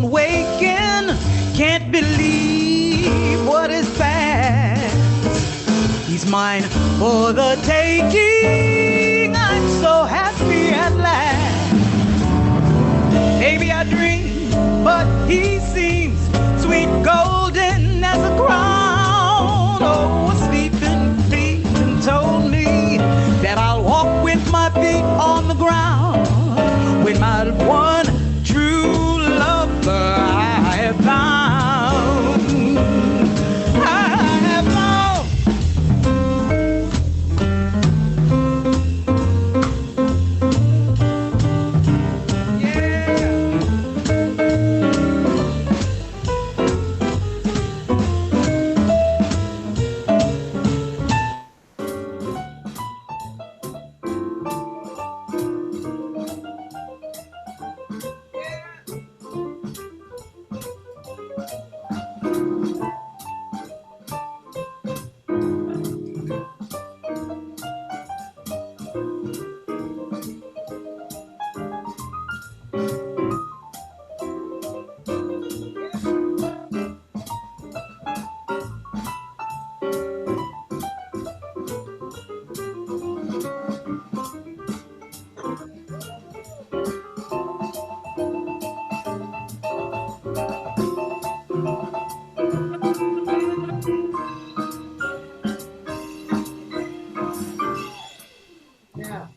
I'm waking, can't believe what is past. He's mine for the taking. I'm so happy at last. Maybe I dream, but he seems sweet golden as a crown. Oh, a sleeping feet told me that I'll walk with my feet on the ground. When my one true lover I have found, I have found. Yeah.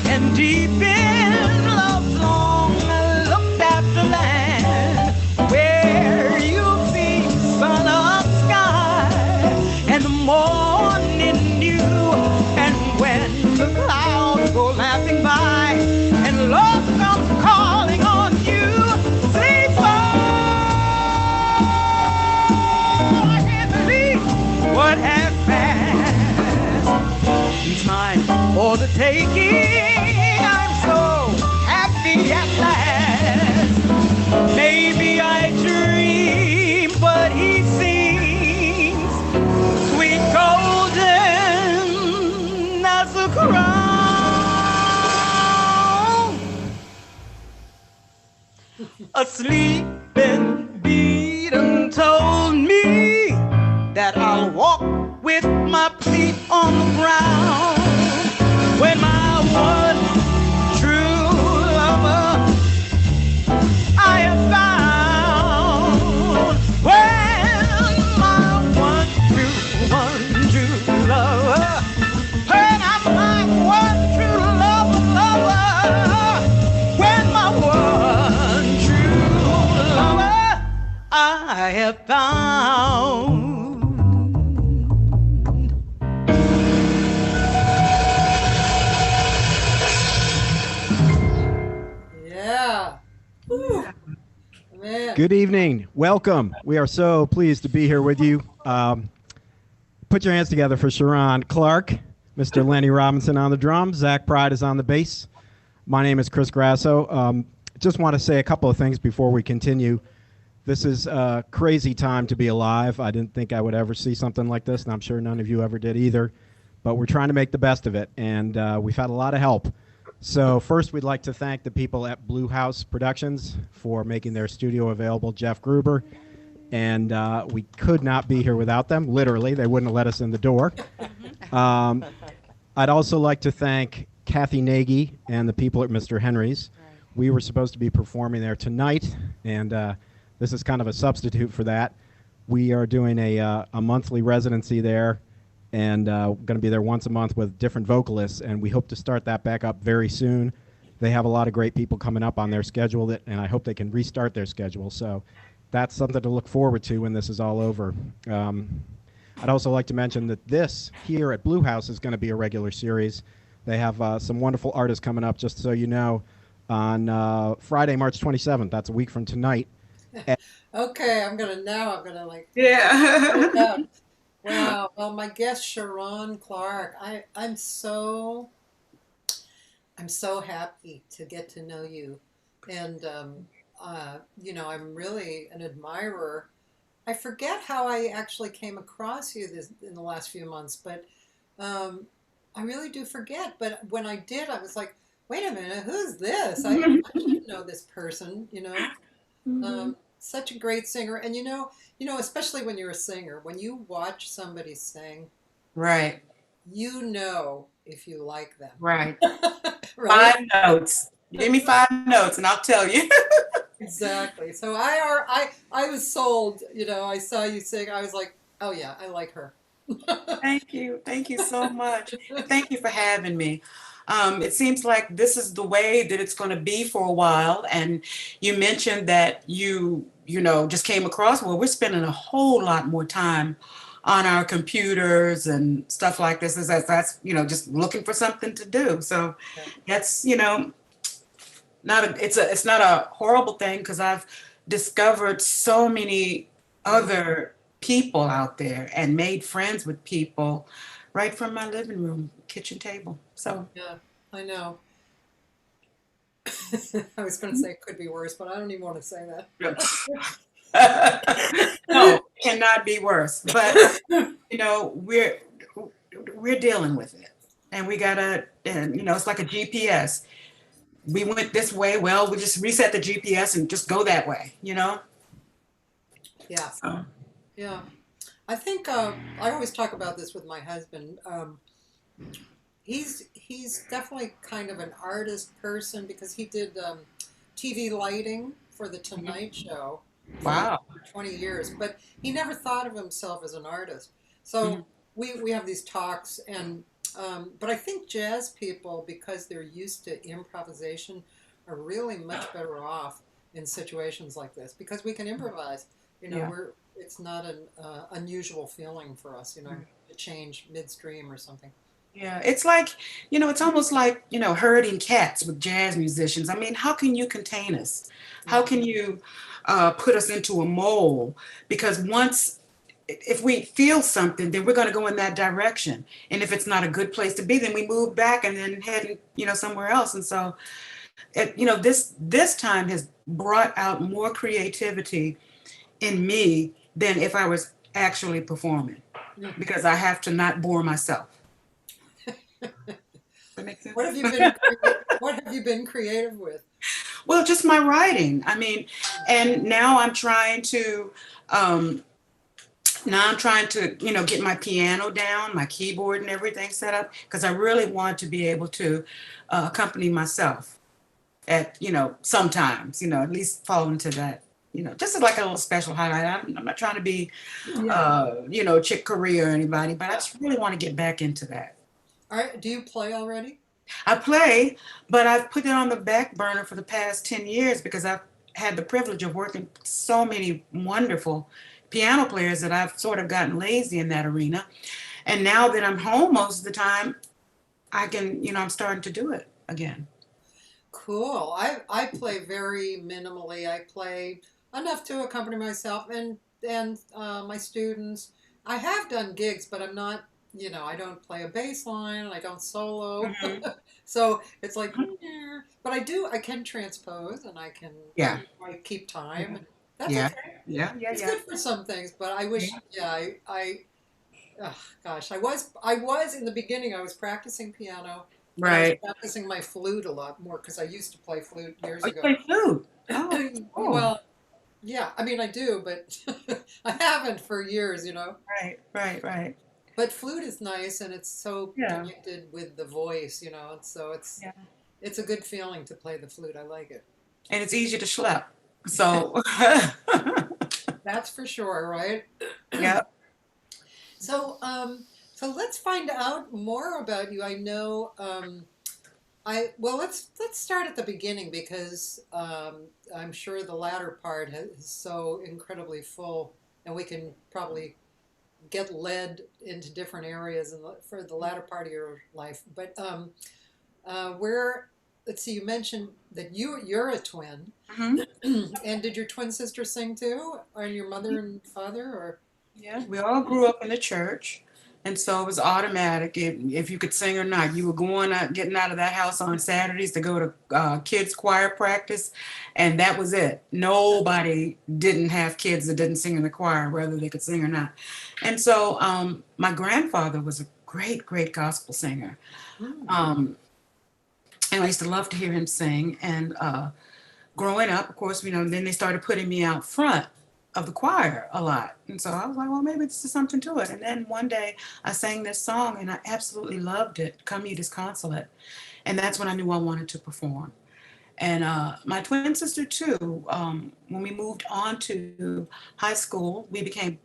And deep in love's long looked after land, where you'll see sun up sky and the morning dew, and when the clouds go laughing by and love comes calling on you, say so. I can't believe what has passed. He's mine for the taking. I'm so happy at last. Maybe I dream, but he sings sweet golden as a crown. A sleeping beaten told me that I'll walk with my feet on the ground. When my one true lover I have found. When my one true lover, when I'm my one true lover, when my one true lover I have found. Good evening. Welcome. We are so pleased to be here with you. Put your hands together for Sharon Clark, Mr. Lenny Robinson on the drums, Zach Pride is on the bass. My name is Chris Grasso. Just want to say a couple of things before we continue. This is a crazy time to be alive. I didn't think I would ever see something like this, and I'm sure none of you ever did either. But we're trying to make the best of it, and we've had a lot of help. So first, we'd like to thank the people at Blue House Productions for making their studio available, Jeff Gruber, and we could not be here without them. Literally, they wouldn't have let us in the door. I'd also like to thank Cathy Nagy and the people at Mr. Henry's. We were supposed to be performing there tonight, and this is kind of a substitute for that. We are doing a monthly residency there, and going to be there once a month with different vocalists, and we hope to start that back up very soon. They have a lot of great people coming up on their schedule, and I hope they can restart their schedule. So that's something to look forward to when this is all over. I'd also like to mention that this here at Blue House is going to be a regular series. They have some wonderful artists coming up, just so you know, on Friday, March 27th. That's a week from tonight. Okay, I'm gonna like. Yeah. Wow. Well, my guest Sharon Clark. I'm so happy to get to know you, and I'm really an admirer. I forget how I actually came across you in the last few months, but I really do forget. But when I did, I was like, wait a minute, who's this? I should know this person, such a great singer. And especially when you're a singer, when you watch somebody sing, Right. If you like them. Right. Right? 5 notes. Give me 5 notes and I'll tell you. Exactly. So I was sold, I saw you sing. I was like, oh yeah, I like her. Thank you. Thank you so much. Thank you for having me. It seems like this is the way that it's going to be for a while. And you mentioned that you just came across, well, we're spending a whole lot more time on our computers and stuff like this. That's just looking for something to do. So that's, it's not a horrible thing, because I've discovered so many other people out there and made friends with people right from my living room, kitchen table. So yeah, I know. I was going to say it could be worse, but I don't even want to say that. No, it cannot be worse. But we're dealing with it, and we gotta, and it's like a GPS. We went this way, well, we just reset the GPS and just go that way, Yeah. So. Yeah. I think I always talk about this with my husband. He's definitely kind of an artist person, because he did TV lighting for the Tonight Show Wow. for 20 years, but he never thought of himself as an artist. So we have these talks, and but I think jazz people, because they're used to improvisation, are really much better off in situations like this, because we can improvise. It's not an unusual feeling for us, to change midstream or something. Yeah, it's like, it's almost like, herding cats with jazz musicians. I mean, how can you contain us? How can you put us into a mold? Because if we feel something, then we're going to go in that direction. And if it's not a good place to be, then we move back and then head, somewhere else. And so, this time has brought out more creativity in me than if I was actually performing, because I have to not bore myself. That makes sense? What have you been creative with? Well, just my writing. I mean, and now I'm trying to get my piano down, my keyboard and everything set up, because I really want to be able to accompany myself at, sometimes, at least fall into that, just like a little special highlight. I'm not trying to be, Chick Corea or anybody, but I just really want to get back into that. All right. Do you play already? I play, but I've put it on the back burner for the past 10 years because I've had the privilege of working with so many wonderful piano players that I've sort of gotten lazy in that arena. And now that I'm home most of the time, I can, I'm starting to do it again. Cool. I play very minimally. I play enough to accompany myself and my students. I have done gigs, but I'm not, I don't play a bass line and I don't solo. Mm-hmm. So it's like, but I can transpose, and I can I keep time. And that's okay. It's good for some things, but I wish, gosh, I was in the beginning, I was practicing piano. Right. I was practicing my flute a lot more, because I used to play flute years ago. You play flute? Oh, cool. Well, Yeah, I mean, I do, but I haven't for years, Right. But flute is nice, and it's so Yeah. connected with the voice, and so Yeah. it's a good feeling to play the flute. I like it. And it's easy to schlep. So, That's for sure, right? yeah. So let's find out more about you. I know. Well, let's start at the beginning because I'm sure the latter part is so incredibly full, and we can probably get led into different areas for the latter part of your life. But where, let's see, you mentioned that you're a twin, Hmm. and did your twin sister sing too, or your mother and father, or? Yeah. We all grew up in the church. And so it was automatic. If you could sing or not, you were going out, getting out of that house on Saturdays to go to kids' choir practice. And that was it. Nobody didn't have kids that didn't sing in the choir, whether they could sing or not. And so my grandfather was a great gospel singer. Hmm. Um, and I used to love to hear him sing. And growing up, of course, then they started putting me out front of the choir a lot. And so I was like, well, maybe this is something to it. And then one day I sang this song and I absolutely loved it, Come Ye Disconsolate. And that's when I knew I wanted to perform. And my twin sister, too, when we moved on to high school, we became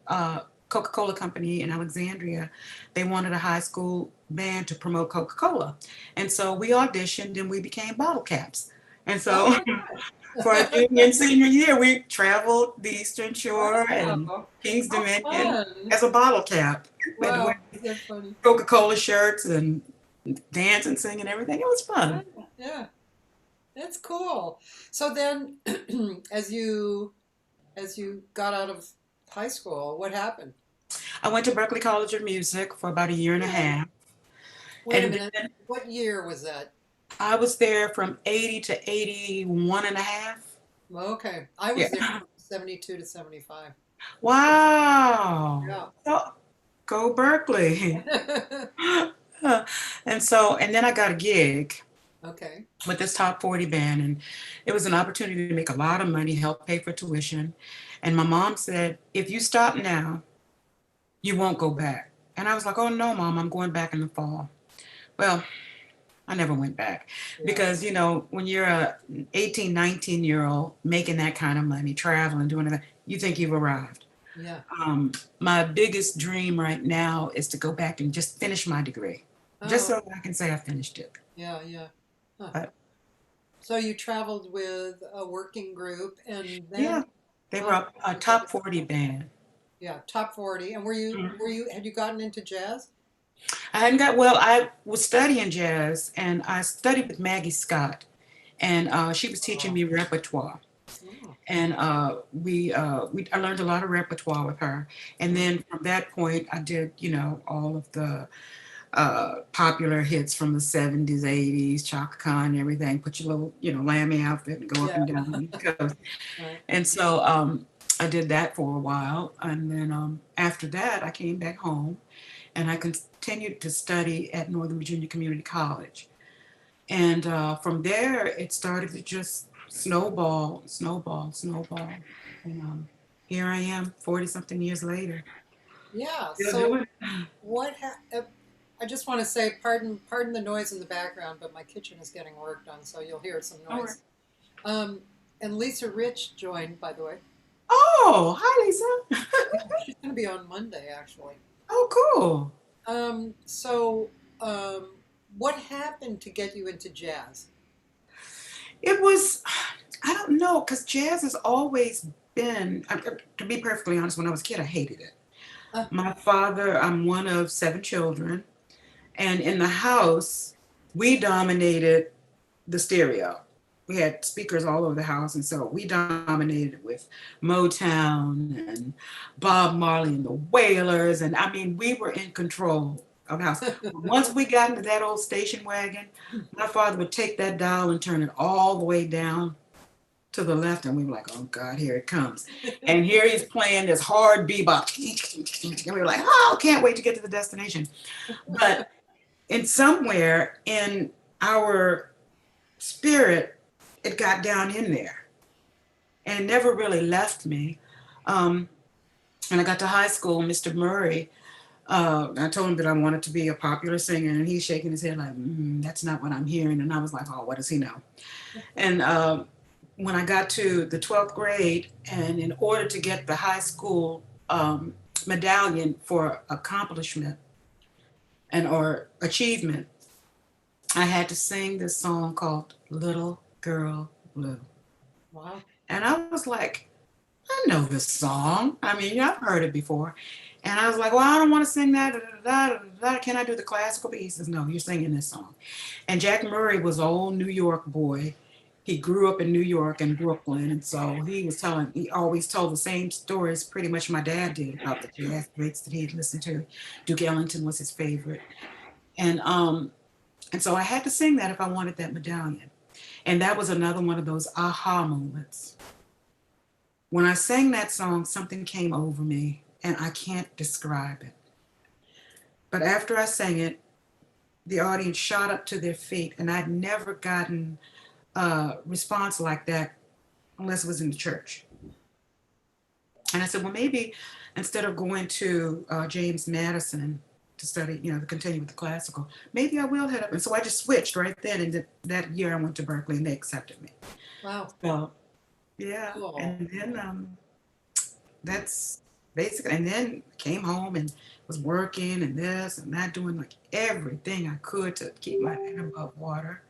Coca-Cola Company in Alexandria. They wanted a high school band to promote Coca-Cola. And so we auditioned and we became bottle caps. And Oh so my for our God! junior and senior year, we traveled the Eastern Shore and Wow! Kings How Dominion fun! as a bottle cap and Wow, wearing is that funny? Coca-Cola shirts and dance and sing and everything. It was Yeah, fun. yeah, that's cool. So then, as you got out of high school, what happened? I went to Berklee College of Music for about a year and a half. Wait a And minute. then What year was that? I was there from 80 to 81 and a half. Okay, I Yeah. was there from 72 to 75. Wow. Yeah. So, go Berkeley. And then I got a gig Okay. with this top 40 band, and it was an opportunity to make a lot of money, help pay for tuition. And my mom said, if you stop now, you won't go back. And I was like, oh no, mom, I'm going back in the fall. Well, I never went back Yeah. because, when you're a 18, 19-year-old making that kind of money, traveling, doing that, you think you've arrived. Yeah. My biggest dream right now is to go back and just finish my degree, just Oh, so I can say I finished it. yeah, yeah. Huh. But So you traveled with a working group, and yeah, then they were um, a you got top 40 band. yeah, top 40. And were you had you gotten into jazz? I was studying jazz and I studied with Maggie Scott, and she was teaching Oh, me repertoire. oh, And I learned a lot of repertoire with her. And oh, then from that point, I did, all of the popular hits from the 70s, 80s, Chaka Khan and everything. Put your little, lammy outfit and go up yeah, and down the East Coast. right. And so I did that for a while. And then after that, I came back home and I continued to study at Northern Virginia Community College. And from there, it started to just snowball. And here I am, 40 something years later. Yeah. Still So doing it. I just want to say, pardon the noise in the background, but my kitchen is getting worked on, so you'll hear some All right. noise. Um, and Lisa Rich joined, by the way. Oh, hi, Lisa. Yeah, she's going to be on Monday, actually. Oh, cool. So, what happened to get you into jazz? It was, I don't know, because jazz has always been, to be perfectly honest, when I was a kid, I hated it. Uh, My father, I'm one of 7 children, and in the house, we dominated the stereo. We had speakers all over the house, and so we dominated with Motown and Bob Marley and the Wailers, and I mean, we were in control of the house. Once we got into that old station wagon, my father would take that dial and turn it all the way down to the left, and we were like, oh God, here it comes. And here he's playing this hard bebop. And we were like, oh, can't wait to get to the destination. But in somewhere in our spirit, it got down in there. and it never really left me. When I got to high school, Mr. Murray, I told him that I wanted to be a popular singer, and he's shaking his head like, that's not what I'm hearing. And I was like, oh, what does he know? And when I got to the 12th grade, and in order to get the high school medallion for accomplishment and or achievement, I had to sing this song called Little Girl Blue. Wow. And I was like, I know this song. I mean, I've heard it before. And I was like, well, I don't want to sing that. Can I do the classical? But he says, no, you're singing this song. And Jack Murray was an old New York boy. He grew up in New York and Brooklyn. And so he always told the same stories pretty much my dad did about the jazz greats that he had listened to. Duke Ellington was his favorite. And so I had to sing that if I wanted that medallion. And that was another one of those aha moments. When I sang that song, something came over me, and I can't describe it. But after I sang it, the audience shot up to their feet, and I'd never gotten a response like that unless it was in the church. And I said, well, maybe instead of going to James Madison to study, to continue with the classical, maybe I will head up. And so I just switched right then. And that year I went to Berkeley, and they accepted me. Wow. So, yeah. Cool. And then that's basically, and then came home and was working and this and that, doing like everything I could to keep my head above water.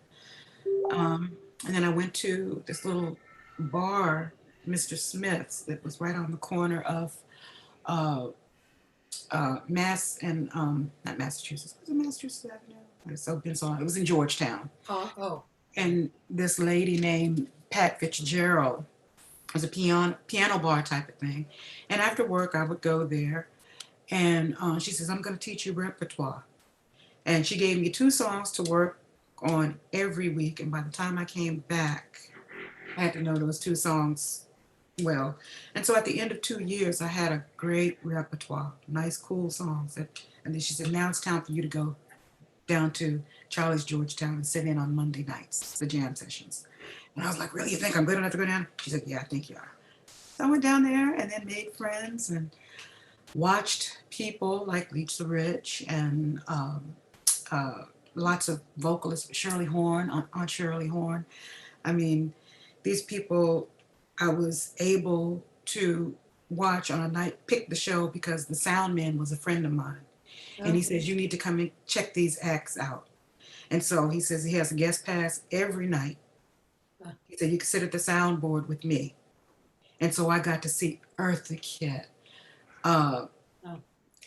And then I went to this little bar, Mr. Smith's, that was right on the corner of Mass and not Massachusetts. Was it Massachusetts Avenue? It was in Georgetown. Oh. And this lady named Pat Fitzgerald was a piano bar type of thing. And after work, I would go there, and she says, I'm going to teach you repertoire. And she gave me 2 songs to work on every week. And by the time I came back, I had to know those 2 songs well. And so at the end of 2 years, I had a great repertoire, nice, cool songs. And then she said, now it's time for you to go down to Charlie's Georgetown and sit in on Monday nights, the jam sessions. And I was like, really, you think I'm good enough to go down? She said, yeah, I think you are. So I went down there and then made friends and watched people like Leach the Rich and lots of vocalists, Shirley Horn, Aunt Shirley Horn. I mean, these people I was able to watch on a night, pick the show because the sound man was a friend of mine. And he says, you need to come and check these acts out. And so he says he has a guest pass every night. He said, you can sit at the soundboard with me. And so I got to see Eartha Kitt,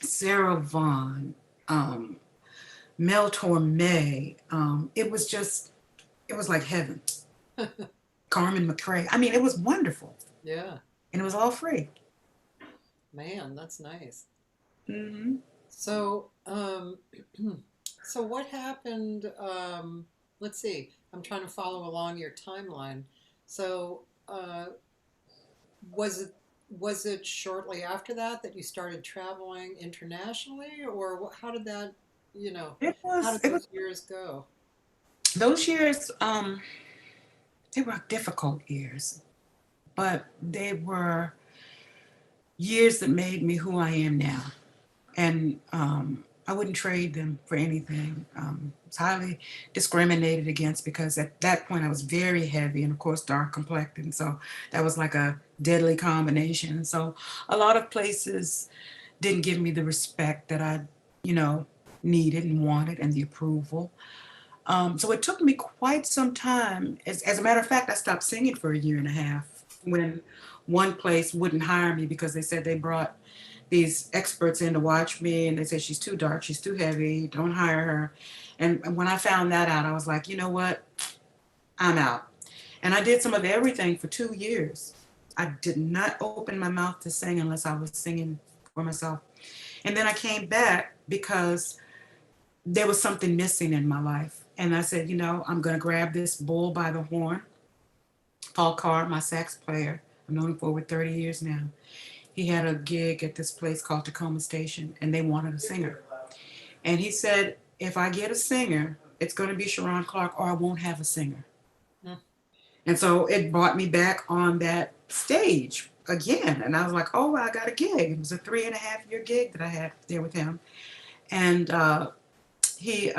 Sarah Vaughan, Mel Torme. It was like heaven. Carmen McRae. I mean, it was wonderful. Yeah. And it was all free. Man, that's nice. Mm-hmm. So, so what happened? Let's see. I'm trying to follow along your timeline. So, was it shortly after that you started traveling internationally, or how did that, how did those years go? Those years, they were difficult years, but they were years that made me who I am now. And I wouldn't trade them for anything. It's highly discriminated against because at that point I was very heavy and of course dark complected. So that was like a deadly combination. So a lot of places didn't give me the respect that I, needed and wanted and the approval. So it took me quite some time. As a matter of fact, I stopped singing for a year and a half when one place wouldn't hire me because they said they brought these experts in to watch me and they said, she's too dark, she's too heavy, don't hire her. And when I found that out, I was like, you know what? I'm out. And I did some of everything for 2 years. I did not open my mouth to sing unless I was singing for myself. And then I came back because there was something missing in my life. And I said, I'm going to grab this bull by the horn. Paul Carr, my sax player, I've known him for over 30 years now. He had a gig at this place called Tacoma Station, and they wanted a singer. And he said, if I get a singer, it's going to be Sharon Clark, or I won't have a singer. And so it brought me back on that stage again. And I was like, oh, I got a gig. It was a 3.5-year gig that I had there with him. And he,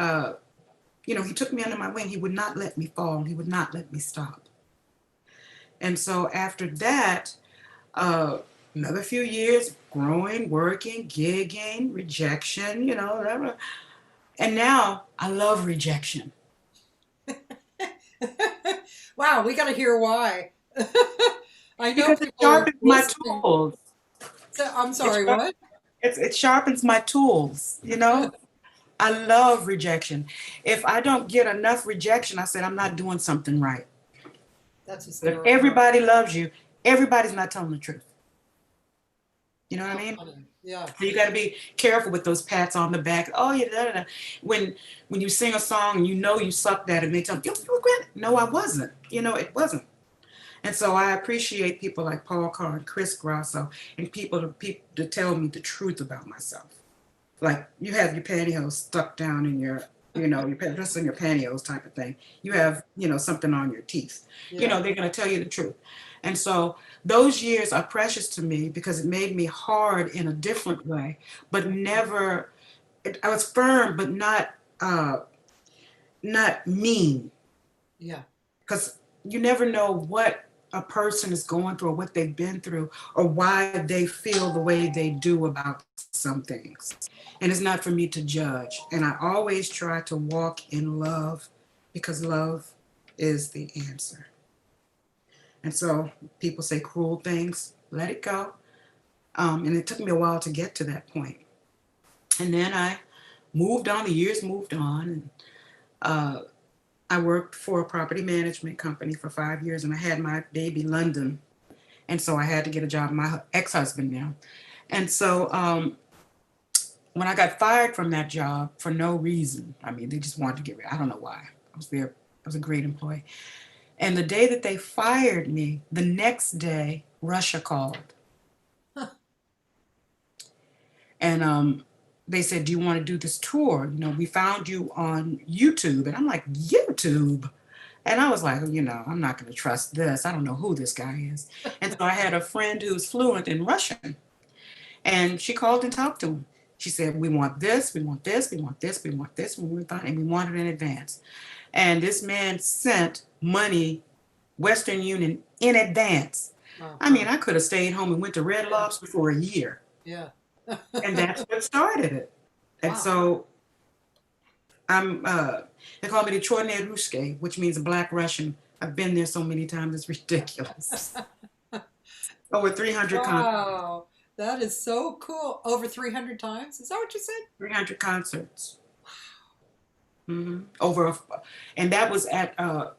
he took me under my wing. He would not let me fall. He would not let me stop. And so after that, another few years, growing, working, gigging, rejection, whatever. And now I love rejection. Wow, we got to hear why. I know because it sharpens my tools. So, I'm sorry, what? It sharpens my tools, I love rejection. If I don't get enough rejection, I said, I'm not doing something right. That's hysterical. If everybody loves you, everybody's not telling the truth. You know what I mean? Yeah. So you got to be careful with those pats on the back. Oh, yeah, da, da, da. When you sing a song and you sucked at it, and they tell you, you regret it. No, I wasn't. It wasn't. And so I appreciate people like Paul Carr and Chris Grosso and people to tell me the truth about myself. Like you have your pantyhose stuck down in your, just in your pantyhose type of thing. You have, something on your teeth. Yeah. They're going to tell you the truth. And so those years are precious to me because it made me hard in a different way, but never, I was firm, but not mean. Yeah. Because you never know what a person is going through or what they've been through or why they feel the way they do about some things. And it's not for me to judge. And I always try to walk in love because love is the answer. And so people say cruel things, let it go. And it took me a while to get to that point. And then I moved on, the years moved on. And I worked for a property management company for 5 years, and I had my baby London. And so I had to get a job, my ex-husband now. And so when I got fired from that job for no reason, they just wanted to get rid. I don't know why. I was a great employee. And the day that they fired me, the next day, Russia called. Huh. And they said, do you want to do this tour? We found you on YouTube. And I'm like, YouTube? And I was like, I'm not going to trust this. I don't know who this guy is. And so I had a friend who's fluent in Russian. And she called and talked to him. She said, we want this, we want this, we want this, we want this, and we want it in advance. And this man sent money, Western Union, in advance. Uh-huh. I could have stayed home and went to Red Lobster for a year. Yeah. And that's what started it. And so they call me the Chorny Ruske, which means a Black Russian. I've been there so many times, it's ridiculous. Over 300 concerts. Wow, that is so cool. Over 300 times? Is that what you said? 300 concerts. Wow. Mm-hmm. And that was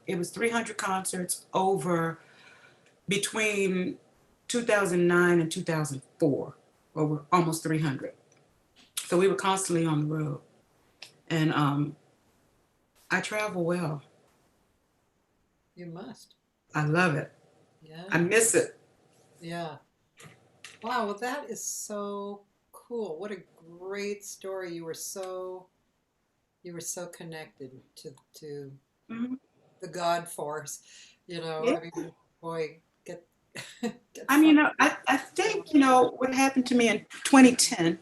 it was 300 concerts over between 2009 and 2004, over almost 300. So we were constantly on the road. And I travel well. You must. I love it. Yeah. I miss it. Yeah. Wow, well, that is so cool. What a great story. You were so connected to mm-hmm. the God force. Yeah. Boy, get I think, what happened to me in 2010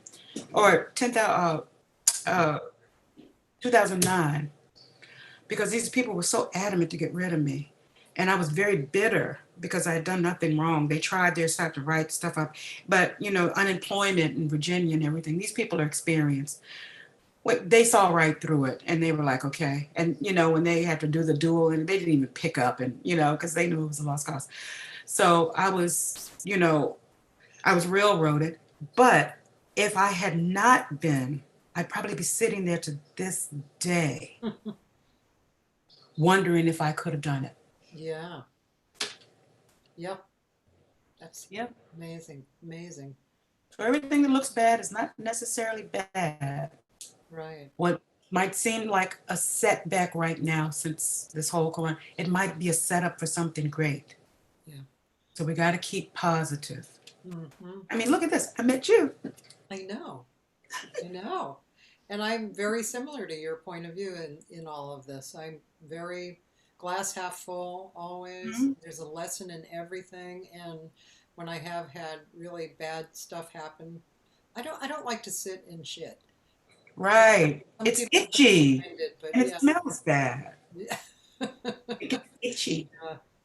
or 2009, because these people were so adamant to get rid of me. And I was very bitter because I had done nothing wrong. They tried their stuff to write stuff up. But, unemployment in Virginia and everything, these people are experienced. They saw right through it, and they were like, okay. And, when they had to do the duel, and they didn't even pick up, and, because they knew it was a lost cause. So I was railroaded. But if I had not been, I'd probably be sitting there to this day wondering if I could have done it. Yeah. Yep. That's amazing. Amazing. So everything that looks bad is not necessarily bad. Right. What might seem like a setback right now since this whole corona, it might be a setup for something great. Yeah. So we got to keep positive. Mm-hmm. Look at this. I met you. I know. And I'm very similar to your point of view in all of this. glass half full always. Mhm. There's a lesson in everything. And when I have had really bad stuff happen, I don't like to sit in shit. Right. Some It's people itchy find it, but and it yeah. smells bad. Yeah. It gets itchy.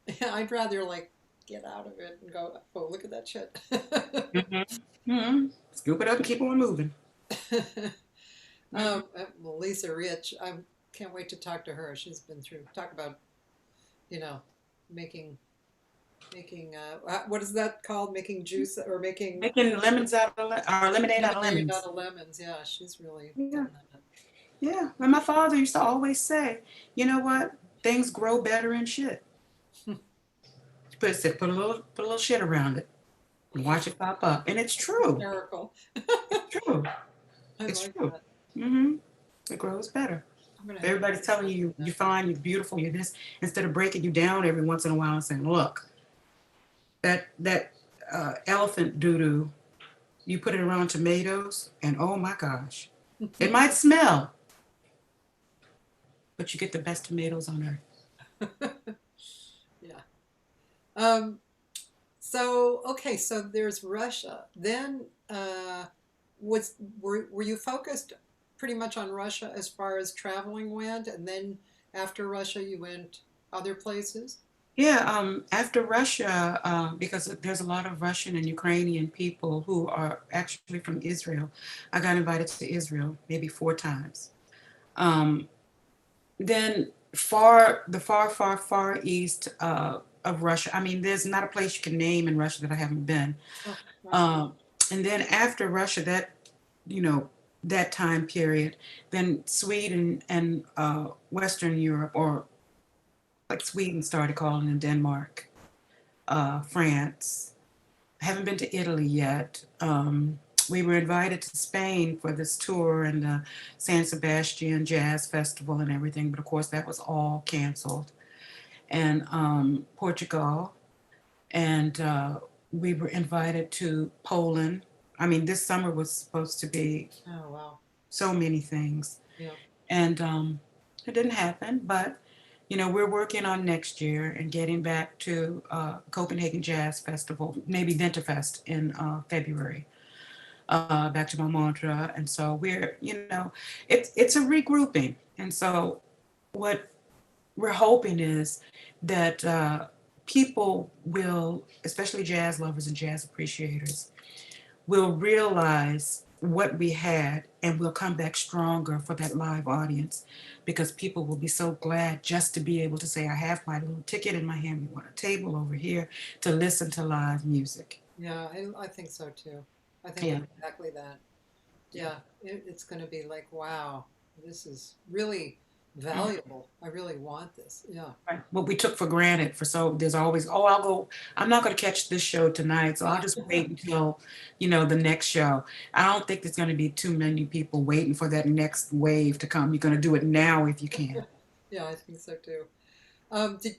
Yeah, I'd rather like get out of it and go, oh, look at that shit. Mhm. Mhm. Scoop it up and keep on moving. Mhm. Well, Lisa Rich, I can't wait to talk to her. She's been through, talk about, you know, making, what is that called? Making juice or making Making lemons out of or lemonade out of lemonade out lemons. of lemons. Yeah, she's really Yeah. done that. Yeah. And my father used to always say, you know what? Things grow better in shit. Put a little shit around it and watch it pop up. And it's true. Hysterical. It's true. I It's like true. that. Mm-hmm. It grows better. I'm gonna If have everybody's telling you that. you're fine, you're beautiful, you're this, instead of breaking you down every once in a while and saying, look, that elephant doo-doo, you put it around tomatoes, and oh my gosh, it might smell, but you get the best tomatoes on earth. Yeah. Um, so okay, so there's Russia. Then were you focused pretty much on Russia as far as traveling went, and then after Russia you went other places? Yeah, after Russia, because there's a lot of Russian and Ukrainian people who are actually from Israel, I got invited to Israel maybe 4 times. Um, then far east of Russia. I mean, there's not a place you can name in Russia that I haven't been. Oh, wow. Um, and then after Russia, you know, that time period, then Sweden and Western Europe, or like Sweden started calling it Denmark, France. I haven't been to Italy yet. We were invited to Spain for this tour and the San Sebastian Jazz Festival and everything, but of course that was all canceled. And Portugal, and we were invited to Poland. I mean, this summer was supposed to be Oh, wow. so many things, Yeah. and it didn't happen. But you know, we're working on next year and getting back to Copenhagen Jazz Festival, maybe Winterfest in February. Back to Montmartre, and so we're, you know, it's a regrouping, and so what we're hoping is that people will, especially jazz lovers and jazz appreciators, will realize what we had and will come back stronger for that live audience, because people will be so glad just to be able to say, I have my little ticket in my hand, we want a table over here to listen to live music. Yeah, I think so too. I think Yeah. exactly that. Yeah, it's going to be like, wow, this is really valuable. I really want this. Yeah. Right. What we took for granted for, so there's always, oh, I'll go, I'm not going to catch this show tonight, so I'll just wait until, you know, the next show. I don't think there's going to be too many people waiting for that next wave to come. You're going to do it now if you can. Yeah, I think so too.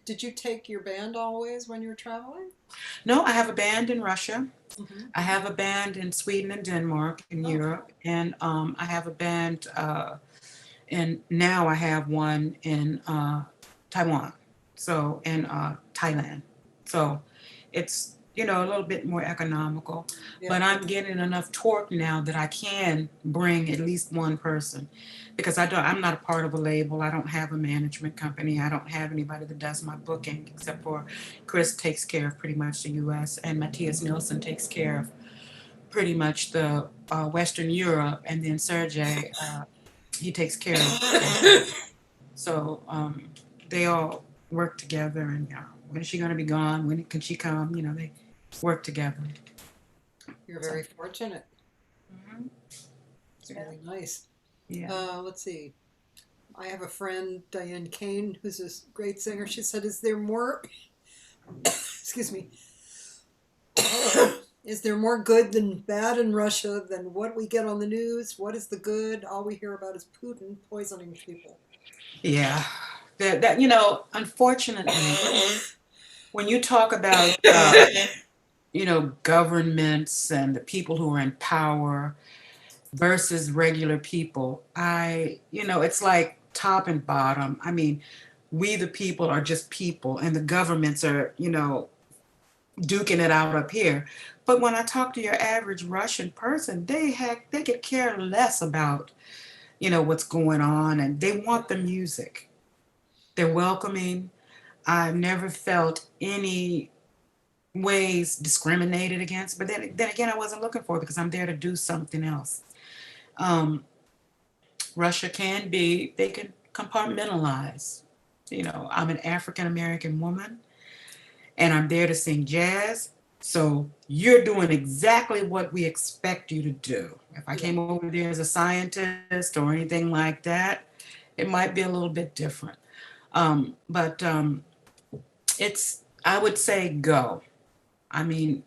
Did you take your band always when you were traveling? No, I have a band in Russia. Hmm. I have a band in Sweden and Denmark in Oh, Europe, and I have a band, and now I have one in Taiwan, so in Thailand. So it's, you know, a little bit more economical, yeah. but I'm getting enough torque now that I can bring at least one person, because I'm not a part of a label. I don't have a management company. I don't have anybody that does my booking, except for Chris takes care of pretty much the U.S. and Matthias Nilsson takes care of pretty much the Western Europe, and then Sergey, he takes care of. So they all work together, and when is she going to be gone? When can she come? You know, they work together. You're very fortunate. Mhm. It's really nice. Yeah. Let's see. I have a friend, Diane Kane, who's a great singer. She said, is there more, excuse me, is there more good than bad in Russia than what we get on the news? What is the good? All we hear about is Putin poisoning people. Yeah. That you know, unfortunately, when you talk about you know, governments and the people who are in power versus regular people, you know, it's like top and bottom. I mean, we the people are just people, and the governments are, duking it out up here. But when I talk to your average Russian person, they could care less about, what's going on, and they want the music. They're welcoming. I've never felt any ways discriminated against, but then again, I wasn't looking for it because I'm there to do something else. Um, Russia they can compartmentalize. I'm an African American woman and I'm there to sing jazz. So you're doing exactly what we expect you to do. If I came over there as a scientist or anything like that, it might be a little bit different. But I would say go. I mean,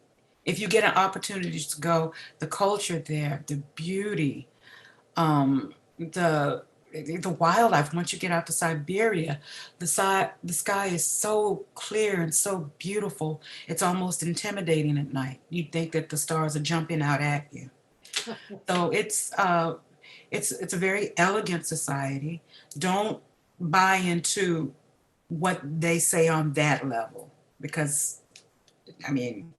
if you get an opportunity to go, the culture there, the beauty, the wildlife. Once you get out to Siberia, the sky is so clear and so beautiful. It's almost intimidating at night. You'd think that the stars are jumping out at you. So it's a very elegant society. Don't buy into what they say on that level, because I mean,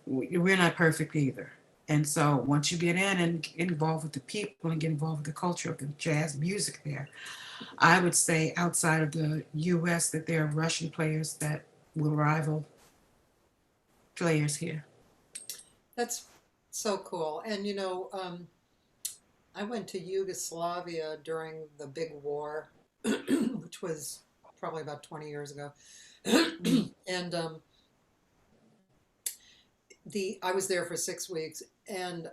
we're not perfect either. And so once you get in and get involved with the people and get involved with the culture of the jazz music there, I would say outside of the US that there are Russian players that will rival players here. That's so cool. And I went to Yugoslavia during the big war, which was probably about 20 years ago. And I was there for 6 weeks, and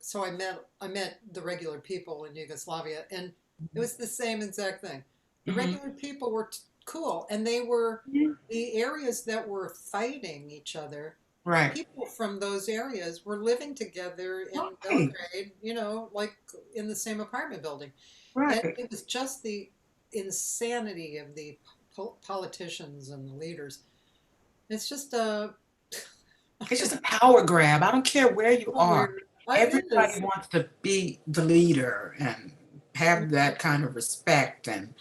so I met the regular people in Yugoslavia, and it was the same exact thing. The regular people were cool, and they were the areas that were fighting each other. Right. People from those areas were living together in Right. Belgrade, like in the same apartment building. Right. And it was just the insanity of the politicians and the leaders. It's just It's just a power grab. I don't care where you are. It Everybody is. wants to be the leader and have that kind of respect and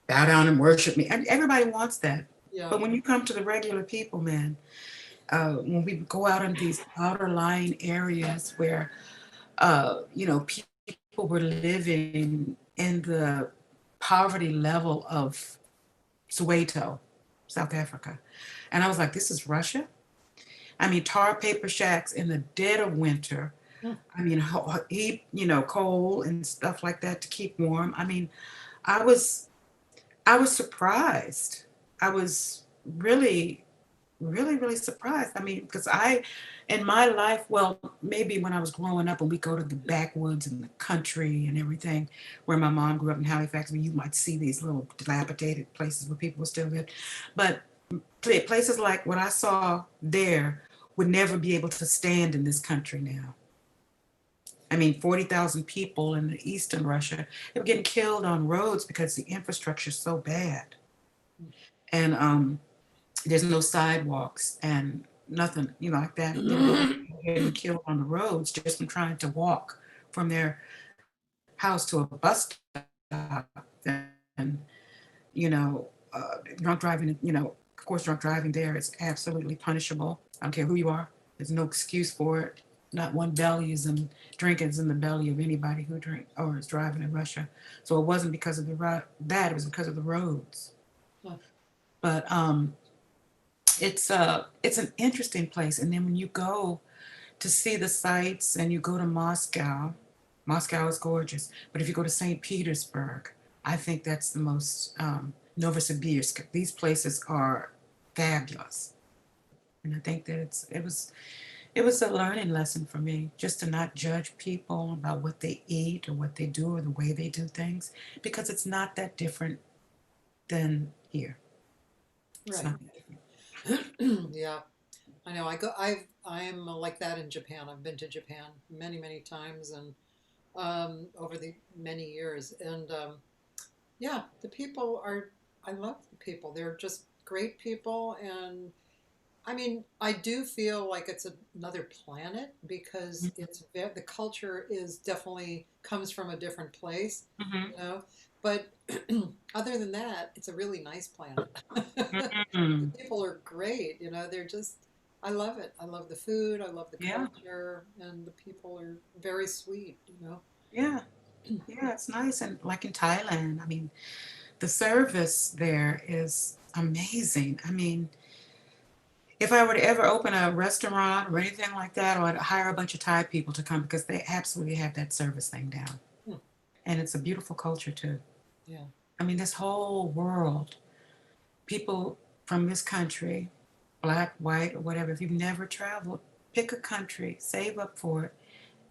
bow down and worship me. And everybody wants that. Yeah. But when you come to the regular people, man, when we go out in these outer lying areas where, people were living in the poverty level of Soweto, South Africa. And I was like, this is Russia? I mean, tar paper shacks in the dead of winter. I mean, heat, coal and stuff like that to keep warm. I mean, I was surprised. I was really, really, really surprised. I mean, because in my life, well, maybe when I was growing up and we go to the backwoods and the country and everything, where my mom grew up in Halifax, where you might see these little dilapidated places where people still live. But places like what I saw there would never be able to stand in this country now. I mean, 40,000 people in the eastern Russia, they were getting killed on roads because the infrastructure is so bad. And there's no sidewalks and nothing, like that. They're getting killed on the roads just from trying to walk from their house to a bus stop. And, drunk driving, of course, drunk driving there is absolutely punishable. I don't care who you are. There's no excuse for it. Not one belly is in drinking's in the belly of anybody who drink or is driving in Russia. So it wasn't because of that. It was because of the roads. But it's an interesting place. And then when you go to see the sights and you go to Moscow is gorgeous. But if you go to St. Petersburg, I think that's the most Novosibirsk. These places are fabulous. And I think that it was a learning lesson for me, just to not judge people about what they eat or what they do or the way they do things, because it's not that different than here. It's Right. not that different. Yeah. I know. I'm like that in Japan. I've been to Japan many, many times, and over the many years. And yeah, the people are. I love the people. They're just great people, and I mean, I do feel like it's another planet because the culture is definitely comes from a different place, Mhm. you know. But other than that, it's a really nice planet. The Mm, people are great. They're just, I love it. I love the food. I love the yeah, culture. And the people are very sweet. yeah, yeah. It's nice, and like in Thailand, I mean, the service there is amazing. I mean, if I were to ever open a restaurant or anything like that, I'd hire a bunch of Thai people to come because they absolutely have that service thing down. Hmm. And it's a beautiful culture too. Yeah. I mean, this whole world, people from this country, black, white, or whatever, if you've never traveled, pick a country, save up for it,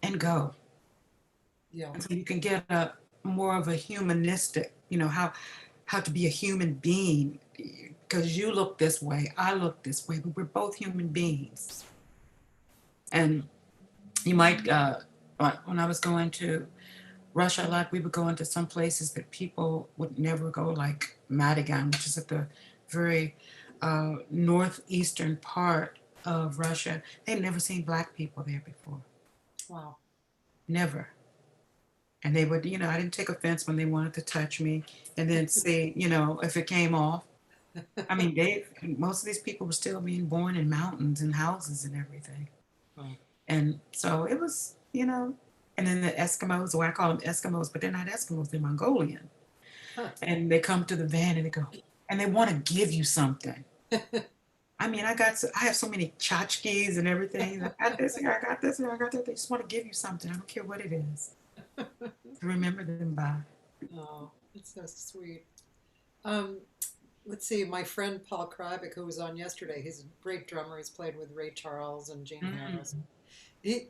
and go. Yeah. And so you can get a more of a humanistic, how to be a human being. Because you look this way, I look this way, but we're both human beings. And you might, when I was going to Russia a lot, we would go into some places that people would never go, like Madigan, which is at the very northeastern part of Russia. They'd never seen black people there before. Wow. Never. And they would, I didn't take offense when they wanted to touch me and then see, if it came off. I mean, most of these people were still being born in mountains and houses and everything. Wow. And so it was, and then the Eskimos, or I call them Eskimos, but they're not Eskimos, they're Mongolian. Huh. And they come to the van and they go, and they want to give you something. I mean, I have so many tchotchkes and everything. I got this here, I got this here, I got that. They just want to give you something. I don't care what it is. To remember them by. Oh, it's so sweet. Um, let's see. My friend Paul Krybek, who was on yesterday, he's a great drummer. He's played with Ray Charles and Gene Harris. He,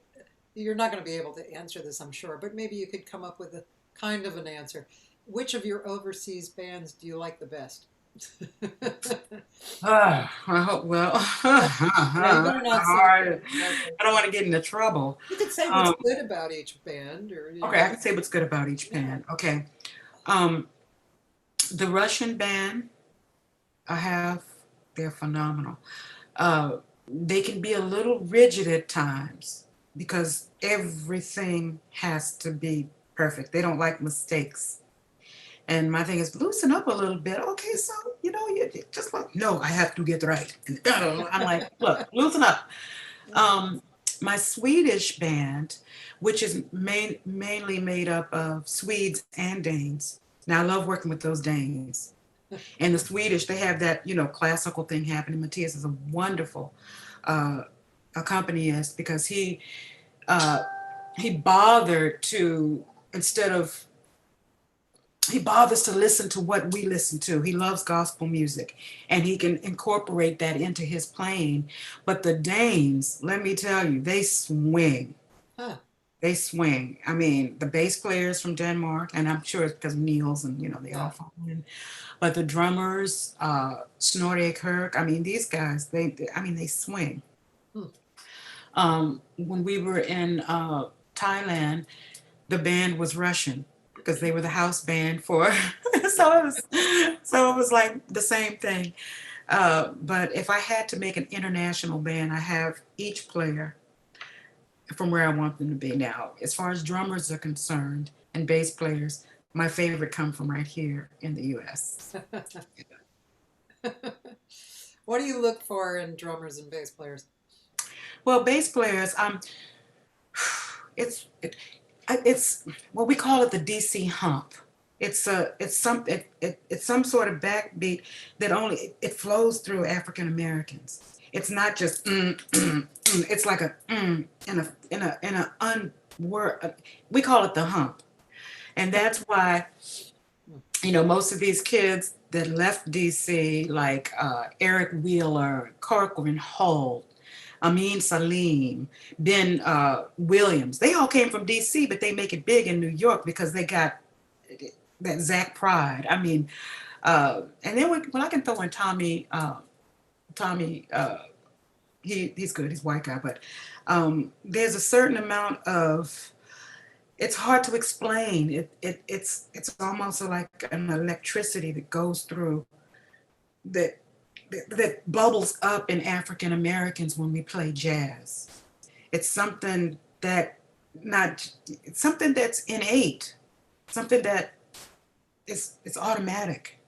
you're not going to be able to answer this, I'm sure, but maybe you could come up with a kind of an answer. Which of your overseas bands do you like the best? Well, Yeah, you better not say I don't want to get into trouble. You could say what's good about each band, or Okay, I can say what's good about each band. Okay. The Russian band I have, they're phenomenal. They can be a little rigid at times because everything has to be perfect. They don't like mistakes. And my thing is loosen up a little bit. Okay, so you just like, no, I have to get right. I'm like, look, loosen up. My Swedish band, which is mainly made up of Swedes and Danes. Now I love working with those Danes. And the Swedish, they have that, classical thing happening. Matthias is a wonderful accompanist because he bothered to, he bothers to listen to what we listen to. He loves gospel music and he can incorporate that into his playing. But the Danes, let me tell you, they swing. Huh. They swing. I mean, the bass players from Denmark, and I'm sure it's because of Niels and, they all fall in. But the drummers, Snorre Kirk, I mean, these guys, they swing. When we were in Thailand, the band was Russian because they were the house band for, so it was like the same thing. But if I had to make an international band, I have each player from where I want them to be. Now, as far as drummers are concerned and bass players, my favorite come from right here in the U.S. What do you look for in drummers and bass players? Well, bass players, it's well, we call it the DC hump. It's some sort of backbeat that only it flows through African Americans. It's not just it's like a in a word. We call it the hump, and that's why most of these kids that left DC, like Eric Wheeler, Corcoran Holt, Amin Salim, Ben Williams, they all came from DC, but they make it big in New York because they got that Zach Pride. I mean, and then when I can throw in Tommy, he's good, he's a white guy, but there's a certain amount of, it's hard to explain. It's almost like an electricity that goes through that bubbles up in African Americans when we play jazz. It's something that's innate, something that it's automatic,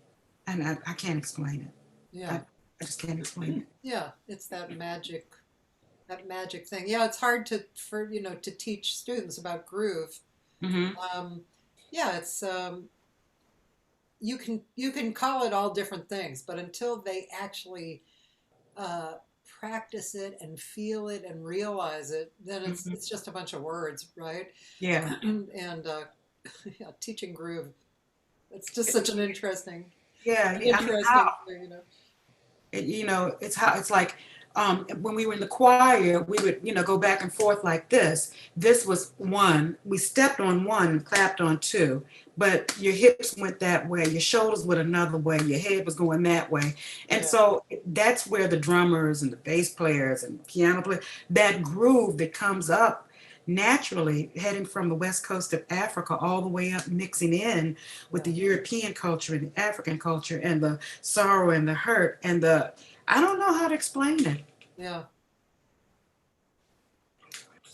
and I can't explain it. Yeah. I just can't explain it. Yeah, it's that magic thing. Yeah, it's hard to teach students about groove. Mm-hmm. Um, yeah, it's you can call it all different things, but until they actually uh, practice it and feel it and realize it, then Mm-hmm. it's just a bunch of words, right? Yeah. And yeah, teaching groove. It's just such an Yeah, yeah. I mean, interesting thing. it's how it's like when we were in the choir, we would, go back and forth like this. This was one. We stepped on one and clapped on two, but your hips went that way, your shoulders went another way, your head was going that way. And Yeah. so that's where the drummers and the bass players and piano players, that groove that comes up naturally heading from the west coast of Africa all the way up, mixing in with the European culture and the African culture and the sorrow and the hurt and I don't know how to explain it. Yeah.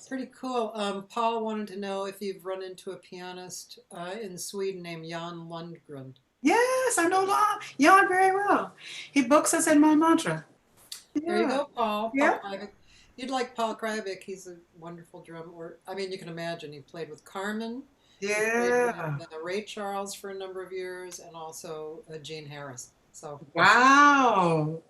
Pretty cool. Paul wanted to know if you've run into a pianist in Sweden named Jan Lundgren. Yes, I know Jan very well. He books us in my mantra. There you go, Paul. Yeah. Paul Krivik. You'd like Paul Krivik. He's a wonderful drummer. I mean, you can imagine. He played with Carmen. Yeah. He played with Ray Charles for a number of years, and also Gene Harris. So. Wow.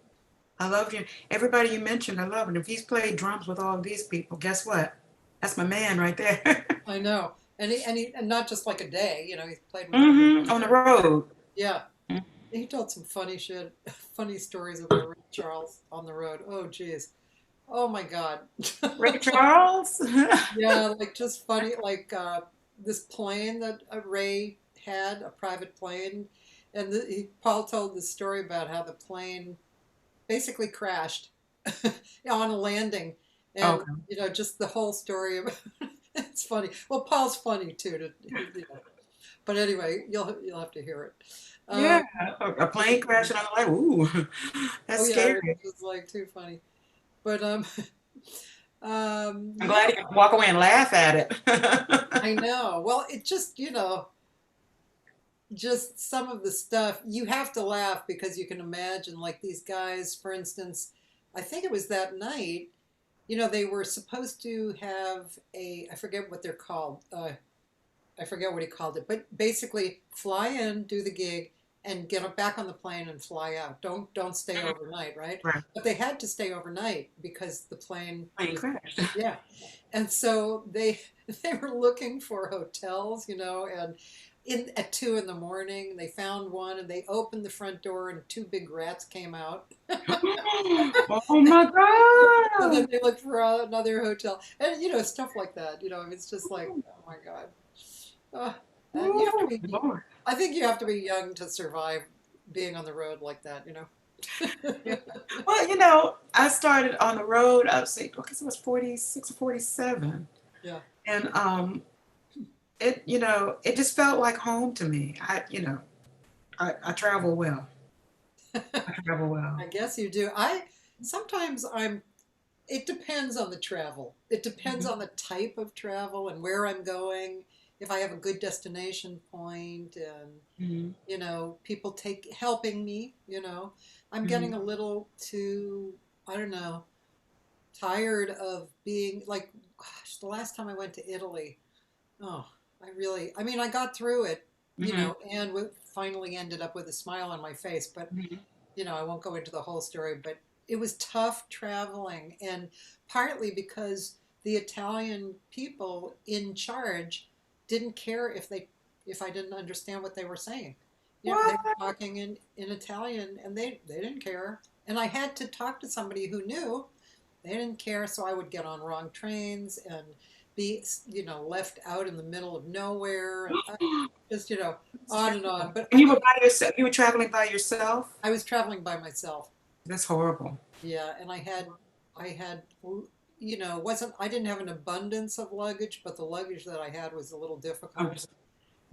I love you. Everybody you mentioned, I love it. If he's played drums with all of these people, guess what? That's my man right there. I know, and not just like a day. He's played with On the road. Yeah, he told some funny stories about Ray Charles on the road. Oh, geez, oh my God, Ray Charles. Yeah, like just funny, like this plane that Ray had, a private plane, and Paul told this story about how the plane basically crashed on a landing, and just the whole story of it's funny. Well, Paul's funny too, but anyway, you'll have to hear it. Yeah, a plane crash, and I'm like, ooh, that's scary. It was like too funny, but I'm glad you can walk away and laugh at it. I know. Well, it just some of the stuff you have to laugh because you can imagine, like these guys, for instance. I think it was that night. They were supposed to have I forget what they're called. I forget what he called it, but basically fly in, do the gig, and get back on the plane and fly out. Don't stay overnight, right? Right. But they had to stay overnight because the plane crashed. Yeah, and so they were looking for hotels, and at 2 a.m. they found one, and they opened the front door, and 2 big rats came out. Oh my God! And then they looked for another hotel, and stuff like that. It's just like, oh my God. And you have to be, I think you have to be young to survive being on the road like that. Yeah. Well, I started on the road. I was it was 46 or 47. Yeah. And it just felt like home to me. I travel well. I travel well. I guess you do. Sometimes it depends on the travel. It depends on the type of travel and where I'm going. If I have a good destination point and, people helping me, I'm getting a little too, I don't know, tired of being like, gosh, the last time I went to Italy, I got through it, and finally ended up with a smile on my face, but, I won't go into the whole story, but it was tough traveling, and partly because the Italian people in charge didn't care if I didn't understand what they were saying. They were talking in Italian, and they didn't care. And I had to talk to somebody who knew. They didn't care, so I would get on wrong trains and be, left out in the middle of nowhere, and just, on and on. But you were by yourself. You were traveling by yourself. I was traveling by myself. That's horrible. Yeah, and I had, I didn't have an abundance of luggage, but the luggage that I had was a little difficult.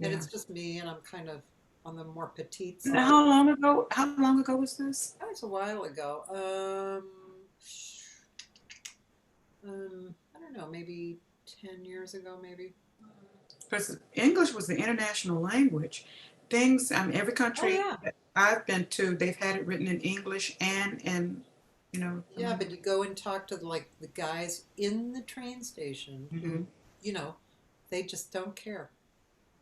And it's just me, and I'm kind of on the more petite side. How long ago was this? That was a while ago. I don't know, maybe 10 years ago, maybe. Because English was the international language. things, every country yeah. that I've been to, they've had it written in English and in, Yeah, but you go and talk to like the guys in the train station who, you know, they just don't care.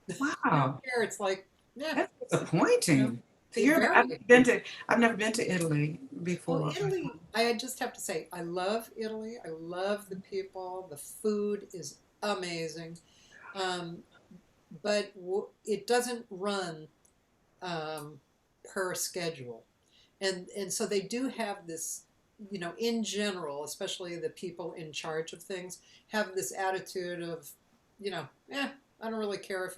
They wow, don't care. It's like, yeah, that's you know, disappointing to they hear about. very. I've never been to Italy Well, before. Italy, I just have to say, I love Italy. I love the people. The food is amazing. Um, but it doesn't run um, per schedule. And so they do have this, in general, especially the people in charge of things, have this attitude of, I don't really care if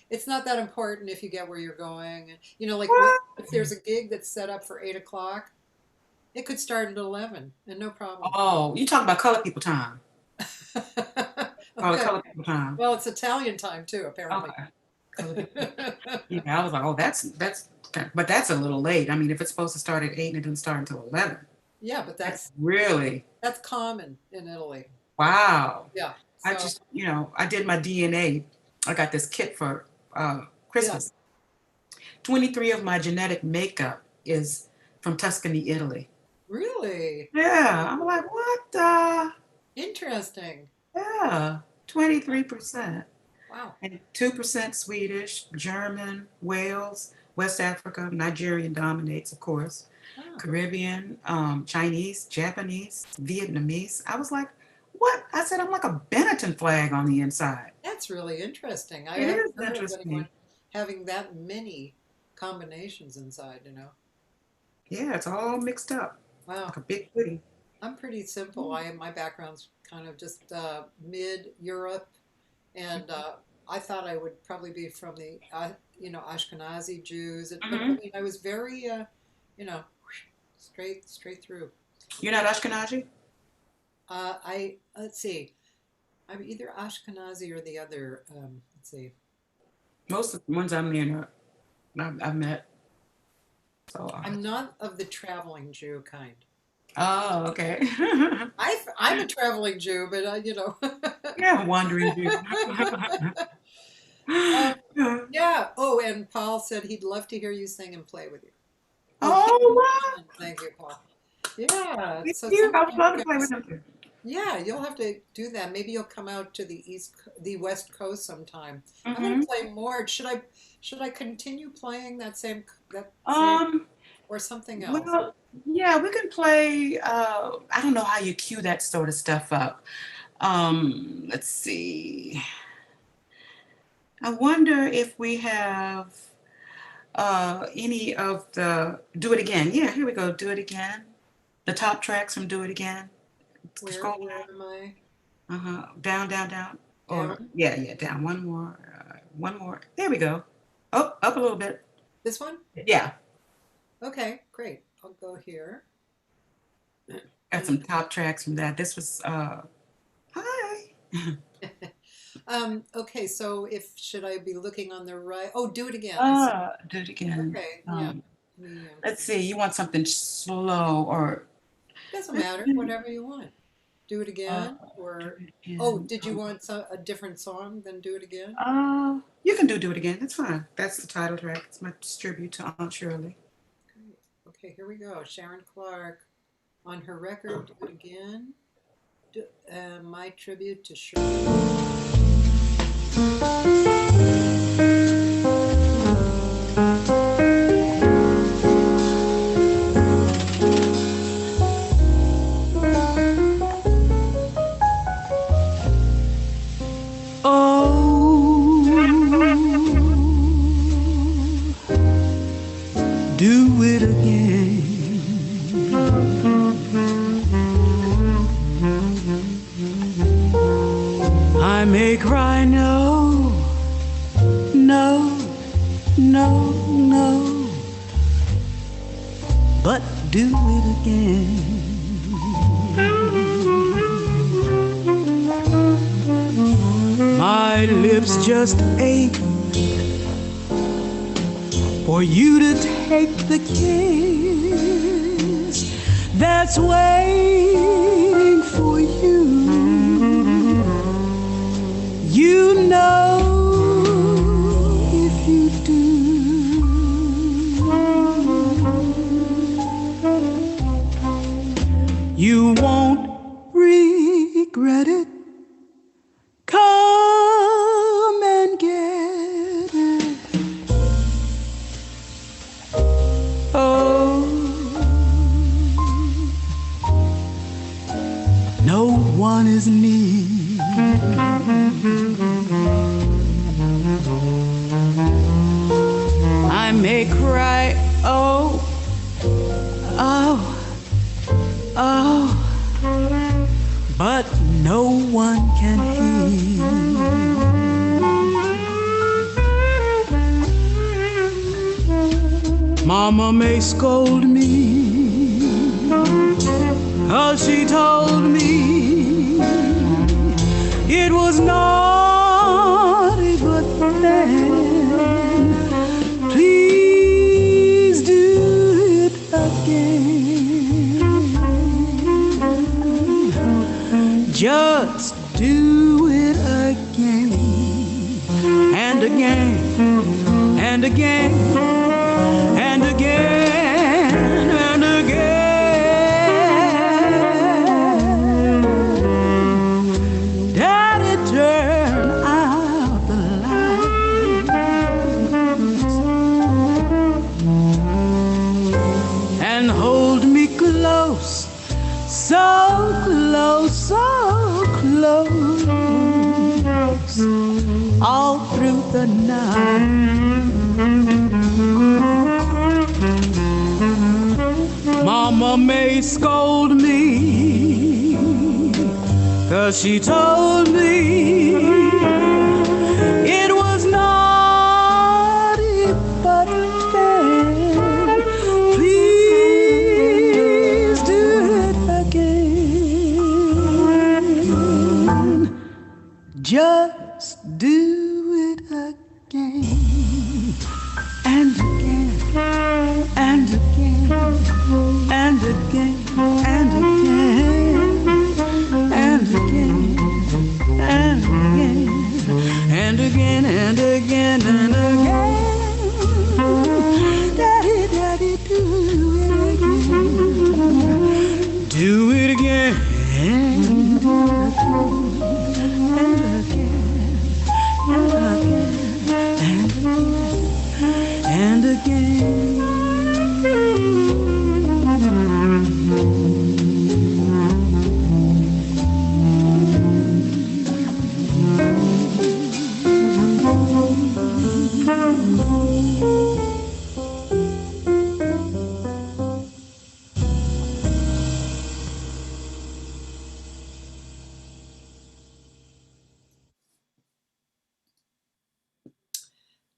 it's not that important if you get where you're going. Like What? if there's a gig that's set up for 8 o'clock, it could start at 11 and no problem. Oh, you talking about color people time? Oh, Okay. color people time. Well, it's Italian time too, apparently. Okay. Color people. Yeah, I was like, oh, but that's a little late. I mean, if it's supposed to start at 8 and it didn't start until 11. Yeah, but That's really, that's common in Italy. wow. Yeah. I So, just, I did my DNA. I got this kit for Christmas. 23 of my genetic makeup is from Tuscany, Italy. really Yeah, I'm like, what the? interesting. Yeah, 23%. Wow. And 2% Swedish, German, Wales, West Africa, Nigerian dominates, of course, Oh, Caribbean, Chinese, Japanese, Vietnamese. I was like, what? I said, I'm like a Benetton flag on the inside. that's really interesting. I It haven't is heard of interesting. anyone having that many combinations inside. Yeah, it's all mixed up Wow. like a big hoodie. I'm pretty simple. My background's kind of just mid Europe, and I thought I would probably be from the Ashkenazi Jews. But I mean, I was very straight through. You're not Ashkenazi? Let's see. I'm either Ashkenazi or the other. Let's see. Most of the ones I'm in I've met. So, I'm not of the traveling Jew kind. oh, okay. I'm a traveling Jew, but Yeah, wandering Jew. yeah. Oh, and Paul said he'd love to hear you sing and play with you. Oh, wow. Thank you, Paul. Yeah. So I would love to play with him too. yeah, you'll have to do that. Maybe you'll come out to the West Coast sometime. I'm gonna play more. Should I continue playing that same or something else? Well, yeah, we can play. I don't know how you cue that sort of stuff up. Let's see. I wonder if we have any of the Do It Again. Yeah, here we go. Do It Again. The top tracks from Do It Again. Where am I? Down. Or Down? yeah, down. One more. There we go. Oh, up a little bit. This one? Yeah. Okay, great. I'll go here. Got some top tracks from that. This was hi. Okay, so should I be looking on the right? Oh, Do It Again. Do It Again. Okay, yeah. Let's see. You want something slow or Doesn't matter. Whatever you want. Do It Again, or did you want a different song than Do It Again? You can Do It Again. That's fine. That's the title track. It's my tribute to Aunt Shirley. Great. Okay, here we go. Sharon Clark on her record, Do It Again. My tribute to Shirley. Do it again. I may cry, no, but do it again. My lips just ache for you to take the kiss that's waiting for you. You know, if his knee. I may cry, oh, oh, oh, but no one can hear. Mama may scold me, 'cause she told me it was naughty, but then please do it again. Just do it again and again and again and again and again. Daddy, turn out the lights and hold me close, so close, so close, all through the night. Mama may scold me, 'cause she told me it was naughty, but then please do it again. Just do it again and again and again and again and again and again and again and again and again and again. Daddy, daddy, do it again. Do it again and again and again and again.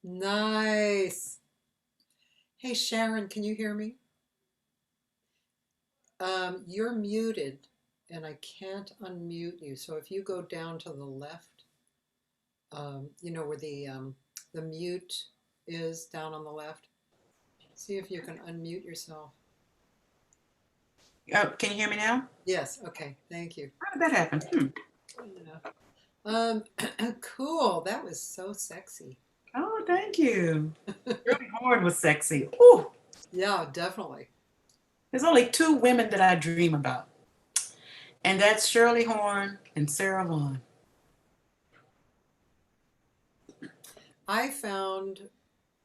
Nice. Hey, Sharon, can you hear me? You're muted and I can't unmute you. So if you go down to the left, you know where the mute is down on the left, see if you can unmute yourself. Can you hear me now? Yes. Okay. Thank you. How did that happen? Yeah. Cool. That was so sexy. Oh, thank you. Shirley Horn was sexy. Ooh. Yeah, definitely. There's only two women that I dream about, and that's Shirley Horn and Sarah Vaughan. I found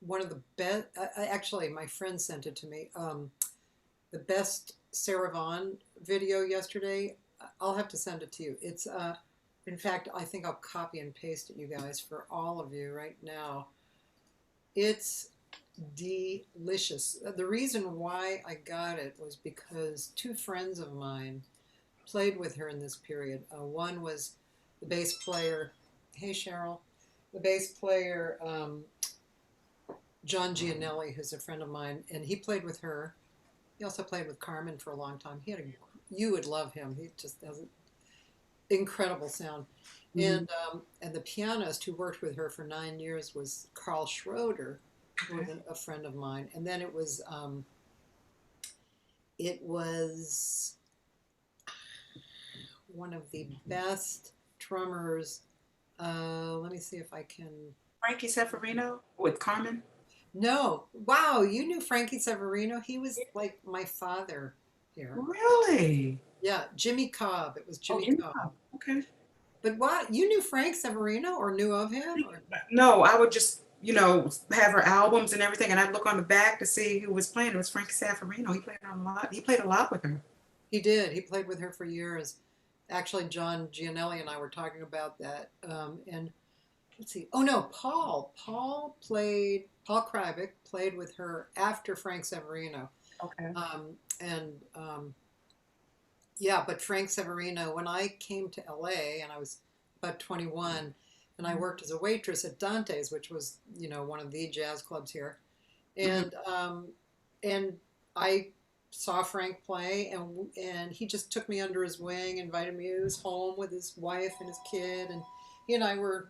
one of the best, actually, my friend sent it to me, the best Sarah Vaughan video yesterday. I'll have to send it to you. It's, in fact, I think I'll copy and paste it, you guys, for all of you right now. It's delicious. The reason why I got it was because two friends of mine played with her in this period. One was the bass player, hey Cheryl, the bass player John Gianelli, who's a friend of mine, and he played with her. He also played with Carmen for a long time. You would love him. He just has an incredible sound. Mm-hmm. And the pianist who worked with her for 9 years was Carl Schroeder, who was a friend of mine. And then it was one of the best drummers. Let me see if I can. Frankie Severino with Carmen? No. Wow, you knew Frankie Severino? He was like my father here. Really? Yeah, Jimmy Cobb. It was Jimmy Cobb. Okay. But what? You knew Frank Severino or knew of him? Or? No, I would just, have her albums and everything, and I'd look on the back to see who was playing. It was Frankie Severino. He played a lot with her. He did. He played with her for years. Actually, John Gianelli and I were talking about that. And let's see. Oh no, Paul Krivik played with her after Frank Severino. Okay. And yeah, but Frank Severino, when I came to LA and I was about 21, and I worked as a waitress at Dante's, which was, one of the jazz clubs here. Mm-hmm. And I saw Frank play, and he just took me under his wing, invited me to his home with his wife and his kid, and he and I were,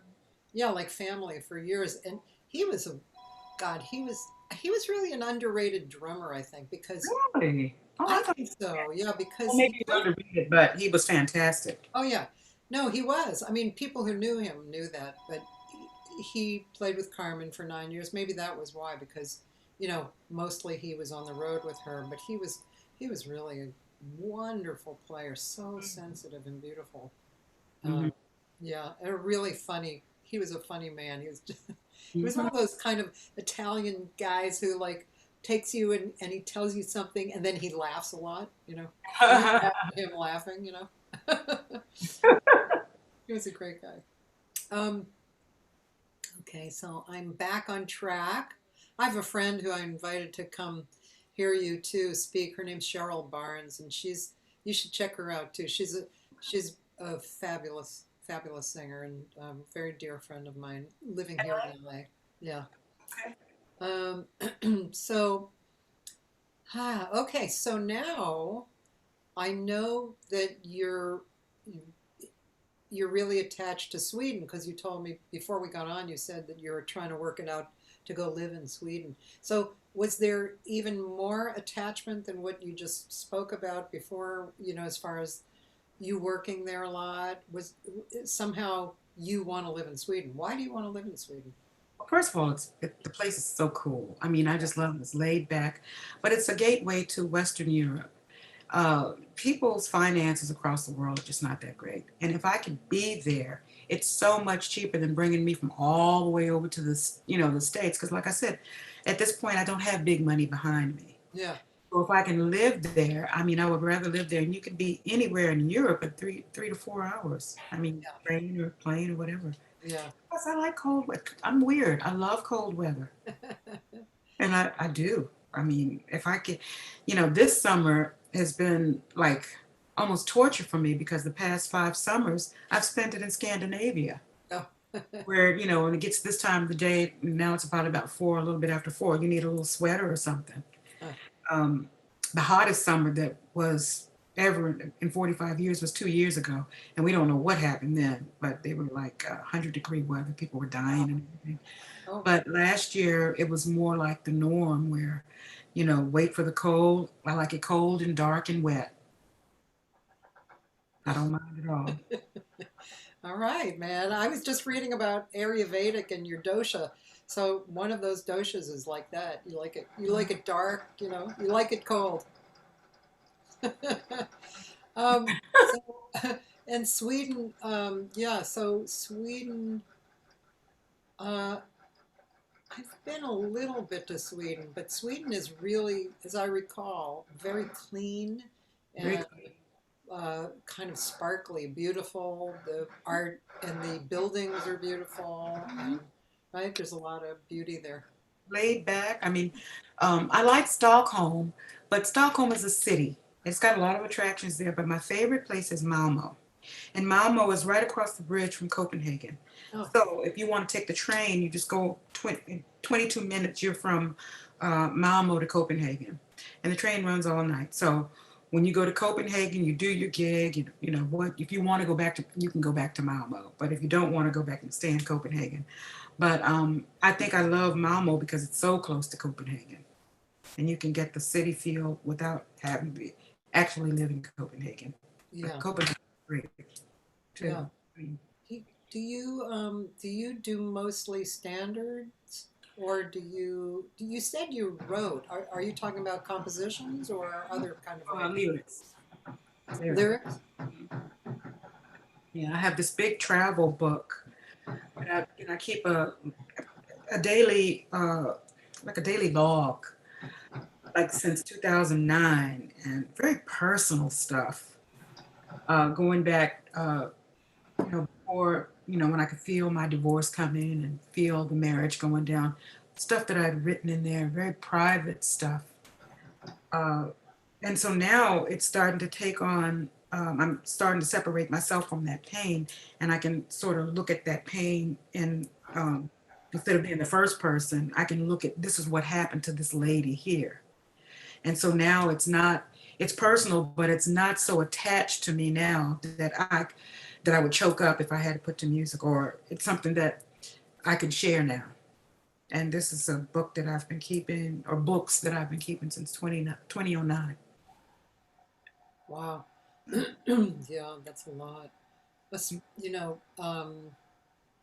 yeah, like family for years. And he was a God. He was really an underrated drummer, I think, because Really? Oh, I I thought, think so. Yeah, well, because maybe he's underrated, but he was fantastic. oh yeah, no, he was. I mean, people who knew him knew that, but he played with Carmen for 9 years. Maybe that was why, because mostly he was on the road with her, but he was really a wonderful player, so sensitive and beautiful. Mm-hmm. Yeah, and a really funny. He was a funny man. He was he was one Mm-hmm. of those kind of Italian guys who like takes you and he tells you something and then he laughs a lot. And you laugh at him laughing. He was a great guy. Um, okay, so I'm back on track. I have a friend who I invited to come hear you too speak. Her name's Cheryl Barnes, and you should check her out too. She's a fabulous fabulous singer and very dear friend of mine living here in LA. Yeah. Okay. Um, so okay, so now I know that you're really attached to Sweden because you told me before we got on, you said that you were trying to work it out to go live in Sweden. So, was there even more attachment than what you just spoke about before, as far as you working there a lot? Was somehow you want to live in Sweden? Why do you want to live in Sweden? Well, first of all, the place is so cool. I mean, I just love it. It's laid back, but it's a gateway to Western Europe. People's finances across the world are just not that great. And if I could be there, it's so much cheaper than bringing me from all the way over to the States. Because like I said, at this point, I don't have big money behind me. Yeah, So if I can live there, I mean, I would rather live there. And you can be anywhere in Europe in three to 4 hours. I mean, yeah, train or plane or whatever. yeah. Plus, I like cold weather. I'm weird. I love cold weather. And I do. I mean, if I could, this summer has been like almost torture for me because the past 5 summers I've spent it in Scandinavia, Oh, where, when it gets this time of the day, now it's about 4, a little bit after 4, you need a little sweater or something. oh, Um, the hottest summer that was ever in 45 years was 2 years ago. And we don't know what happened then, but they were like 100-degree weather. People were dying and everything. oh. But last year it was more like the norm where, wait for the cold. I like it cold and dark and wet. I don't mind at all. All right, man. I was just reading about Ayurvedic and your dosha. So one of those doshas is like that. You like it. You like it dark. You like it cold. So, and Sweden. Yeah. So Sweden. Uh, I've been a little bit to Sweden, but Sweden is really, as I recall, very clean Very and kind of sparkly, beautiful. The art and the buildings are beautiful, and right, there's a lot of beauty there. laid back. I mean, I like Stockholm, but Stockholm is a city. It's got a lot of attractions there, but my favorite place is Malmo. And Malmo is right across the bridge from Copenhagen. Oh, So if you want to take the train, you just go 22 minutes, you're from Malmo to Copenhagen. And the train runs all night. So when you go to Copenhagen, you do your gig, what, if you want to go back to, you can go back to Malmo. But if you don't want to go back and stay in Copenhagen. But I think I love Malmo because it's so close to Copenhagen. And you can get the city feel without having to actually live in Copenhagen. But yeah, Copenhagen is great too. yeah. I mean, Do you do mostly standards, or do you said you wrote? Are you talking about compositions or other kind of writing? lyrics. Lyrics? Yeah, I have this big travel book, and I keep a daily like a daily log, like since 2009, and very personal stuff. going back, before, when I could feel my divorce coming and feel the marriage going down, stuff that I'd written in there, very private stuff. And so now it's starting to take on, I'm starting to separate myself from that pain, and I can sort of look at that pain and instead of being the first person, I can look at this is what happened to this lady here. And so now it's personal, but it's not so attached to me now that I would choke up if I had to put to music, or it's something that I can share now. And this is a book that I've been keeping, or books that I've been keeping since 2009. Wow. Yeah, that's a lot. That's,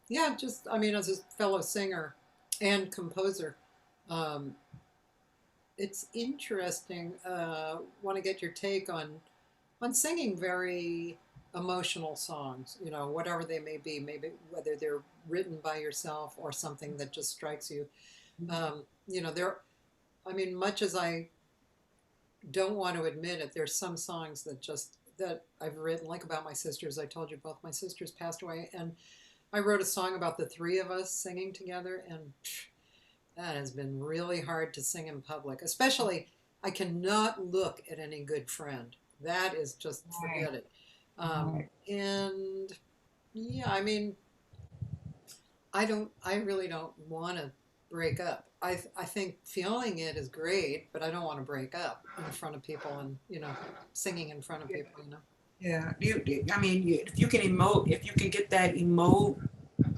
yeah, just, I mean, as a fellow singer and composer, um, it's interesting. Want to get your take on singing very emotional songs, whatever they may be, maybe whether they're written by yourself or something that just strikes you. There, I mean, much as I don't want to admit it, there's some songs that I've written, like about my sisters. I told you both my sisters passed away, and I wrote a song about the three of us singing together, and that has been really hard to sing in public. Especially, I cannot look at any good friend. That is just forget it. And yeah, I mean, I really don't want to break up. I think feeling it is great, but I don't want to break up in front of people and, singing in front of people. Yeah, I mean, if you can emote, if you can get that emote,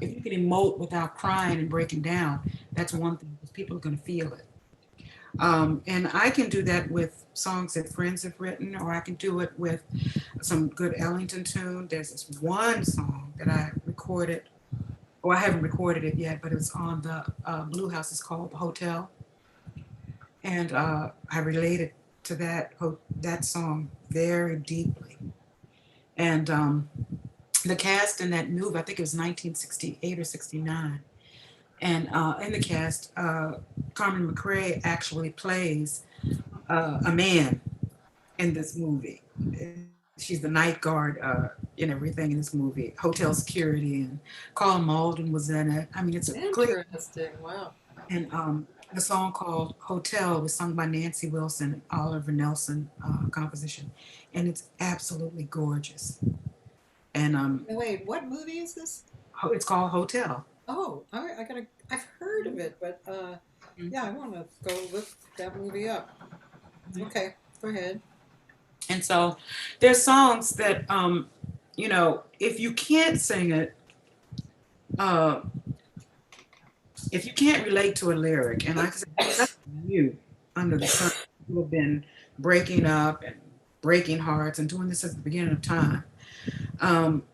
if you can emote without crying and breaking down, that's one thing, because people are going to feel it. And I can do that with songs that friends have written, or I can do it with some good Ellington tune. There's this one song that I recorded. Well, I haven't recorded it yet, but it's on the Blue House. It's called Hotel. And I related to that song very deeply. And the cast in that movie, I think it was 1968 or 69. And in the cast, Carmen McRae actually plays a man in this movie. She's the night guard in everything in this movie, hotel security, and Carl Malden was in it. I mean, it's a great. Interesting. Wow. And the song called Hotel was sung by Nancy Wilson, Oliver Nelson composition, and it's absolutely gorgeous. And Wait, what movie is this? it's called Hotel. Oh, I've heard of it, but yeah, I want to go look that movie up. Okay, go ahead. And so there's songs that, if you can't sing it, uh, if you can't relate to a lyric, and like I said, that's you under the sun, who have been breaking up and breaking hearts and doing this at the beginning of time.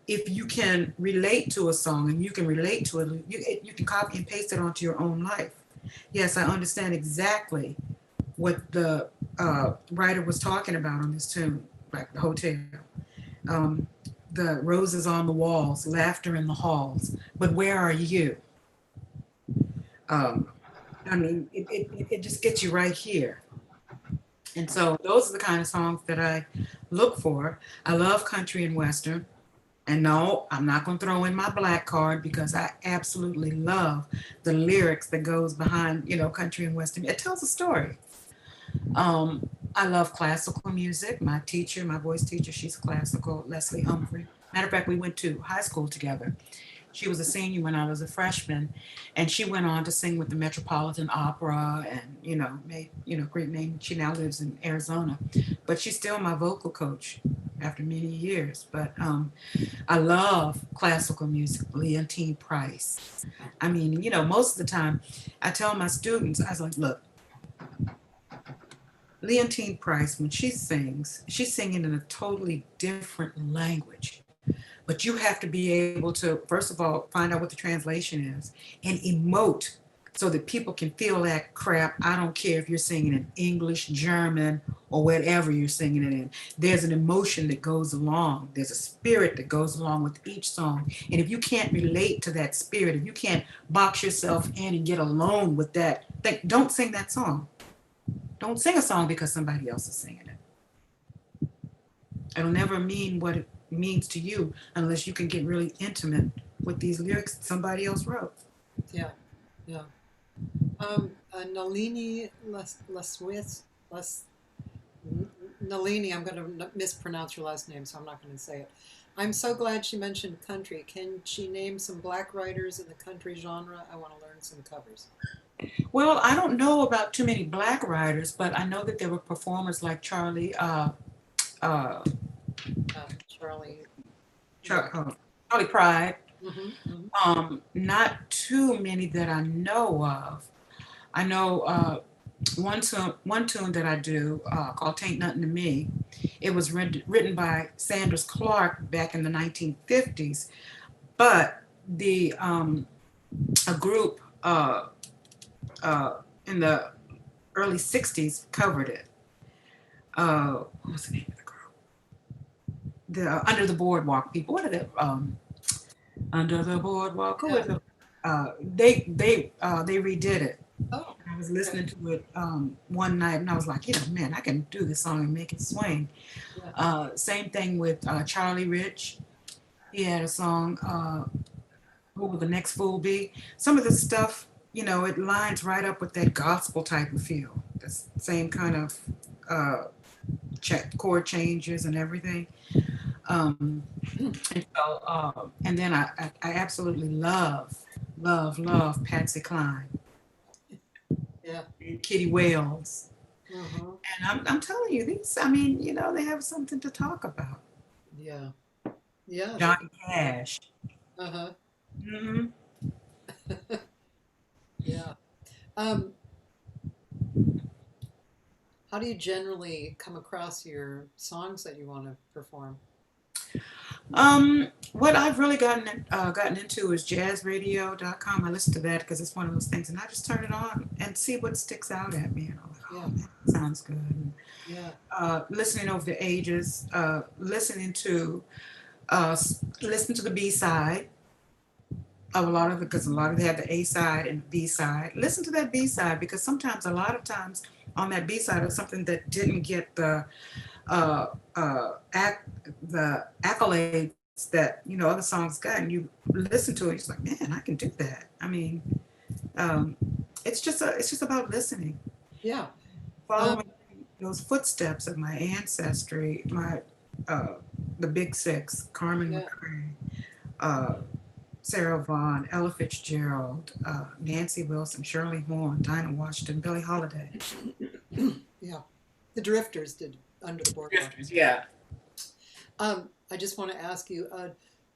If you can relate to a song and you can relate to it, you can copy and paste it onto your own life. Yes, I understand exactly what the writer was talking about on this tune, like the hotel. The roses on the walls, laughter in the halls, but where are you? I mean, it just gets you right here. And so those are the kind of songs that I look for. I love country and western. And no, I'm not going to throw in my black card, because I absolutely love the lyrics that goes behind, country and western. It tells a story. I love classical music. My teacher, my voice teacher, she's classical, Leslie Humphrey. Matter of fact, we went to high school together. She was a senior when I was a freshman, and she went on to sing with the Metropolitan Opera and, made, great name. She now lives in Arizona, but she's still my vocal coach after many years. But I love classical music, Leontine Price. I mean, most of the time I tell my students, I was like, look, Leontine Price, when she sings, she's singing in a totally different language. But you have to be able to, first of all, find out what the translation is and emote so that people can feel that crap. I don't care if you're singing in English, German, or whatever you're singing it in. There's an emotion that goes along. There's a spirit that goes along with each song. And if you can't relate to that spirit, if you can't box yourself in and get alone with that, don't sing that song. Don't sing a song because somebody else is singing it. It'll never mean what means to you unless you can get really intimate with these lyrics that somebody else wrote. Yeah, yeah. Nalini Les Nalini, I'm going to mispronounce your last name, so I'm not going to say it. I'm so glad she mentioned country. Can she name some black writers in the country genre? I want to learn some covers. Well, I don't know about too many black writers, but I know that there were performers like uh, Charlie. Char- uh, Charlie Pride. Mm-hmm. Not too many that I know of. I know one tune that I do called "Tain't Nothing to Me." It was written by Sanders Clark back in the 1950s, but the a group in the early 60s covered it. What was the name of the group? The Under the Boardwalk people. What are they? Under the Boardwalk. Who was it? They redid it. Oh, I was listening to it one night, and I was like, man, I can do this song and make it swing. yeah. Same thing with Charlie Rich. He had a song, Who Will the Next Fool Be? Some of the stuff, it lines right up with that gospel type of feel. The same kind of chord changes and everything. And then I absolutely love Patsy Cline Yeah. and Kitty Wales. Uh-huh. And I'm telling you, they have something to talk about. Yeah. Yeah. Johnny Cash. Uh-huh. Hmm. Yeah. How do you generally come across your songs that you want to perform? What I've really gotten into is jazzradio.com. I listen to that because it's one of those things, and I just turn it on and see what sticks out at me. And I'm like, Yeah. oh, man, that sounds good. And, Yeah. listening over the ages, listening to the B side of a lot of it, because a lot of it had the A side and B side. Listen to that B side because a lot of times on that B side of something that didn't get the uh, the accolades that other songs got, and you listen to it, it's like, man, I can do that. I mean, um, it's just about listening, Yeah. following those footsteps of my ancestry, my the Big Six, Carmen Yeah. McRae, uh, Sarah Vaughan, Ella Fitzgerald, Nancy Wilson, Shirley Horn, Dinah Washington, Billie Holiday. Yeah. The Drifters did Under the Boardwalk. Drifters, yeah. I just want to ask you,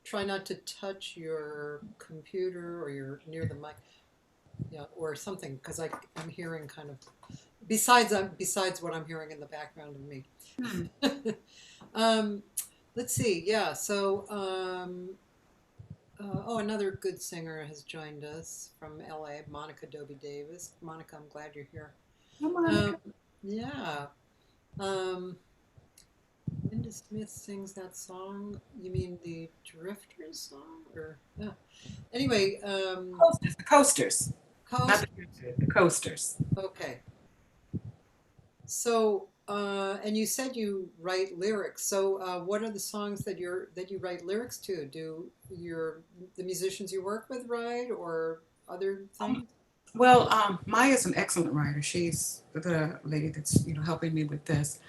try not to touch your computer or you're near the mic, yeah, or something, because I'm hearing kind of besides what I'm hearing in the background of me. um, let's see. Yeah. So, another good singer has joined us from LA, Monica Dobie Davis. Monica, I'm glad you're here. Oh, Monica. Yeah. Linda Smith sings that song. You mean the Drifters song, or yeah? Anyway, The Coasters. Not the Drifters, the Coasters. Okay. So, and you said you write lyrics. So, what are the songs that you write lyrics to? Do the musicians you work with write, or other things? Well, Maya's an excellent writer. She's the lady that's helping me with this.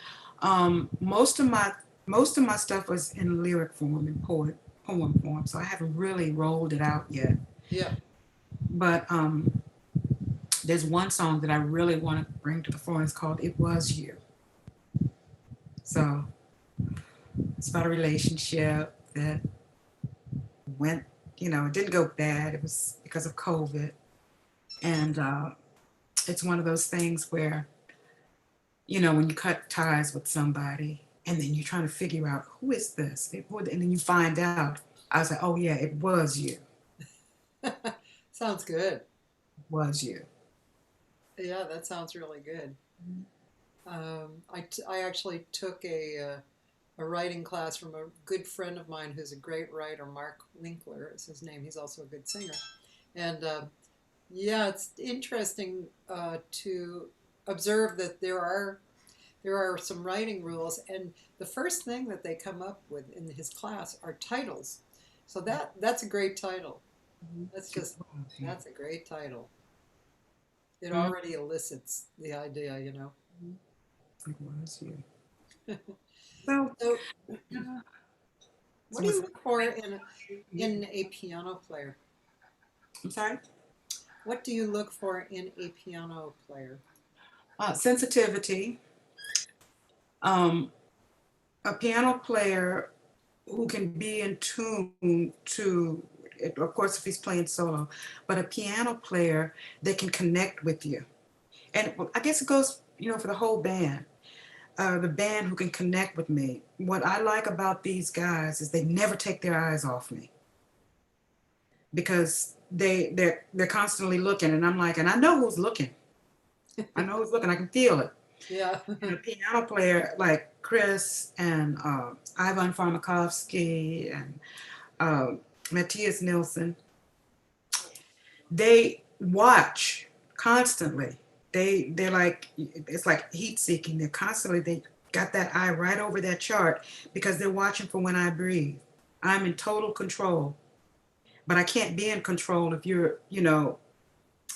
Most of my stuff was in lyric form and poem form, so I haven't really rolled it out yet. Yeah. But there's one song that I really want to bring to the fore. It's called "It Was You." So it's about a relationship that went, it didn't go bad. It was because of COVID, and it's one of those things where, when you cut ties with somebody and then you're trying to figure out who is this, and then you find out, I was like, oh yeah, it was you. Sounds good. It was you. Yeah, that sounds really good. I actually took a writing class from a good friend of mine who's a great writer. Mark Winkler is his name. He's also a good singer, and yeah, it's interesting to observe that there are some writing rules, and the first thing that they come up with in his class are titles. So that's a great title. That's a great title. It already elicits the idea, you know. It was you. So, So, so what do you was, look for in a piano player? I'm sorry. What do you look for in a piano player? Sensitivity. Um, a piano player who can be in tune to, of course, if he's playing solo, but a piano player that can connect with you. And I guess it goes, for the whole band. The band who can connect with me. What I like about these guys is they never take their eyes off me, because they're constantly looking, and I'm like, and I know who's looking. I know who's looking. I can feel it. Yeah. And a piano player like Chris and Ivan Farmakovsky and Matthias Nilsson, they watch constantly. They're like, it's like heat seeking. They got that eye right over that chart because they're watching for when I breathe. I'm in total control, but I can't be in control if you're, Yeah.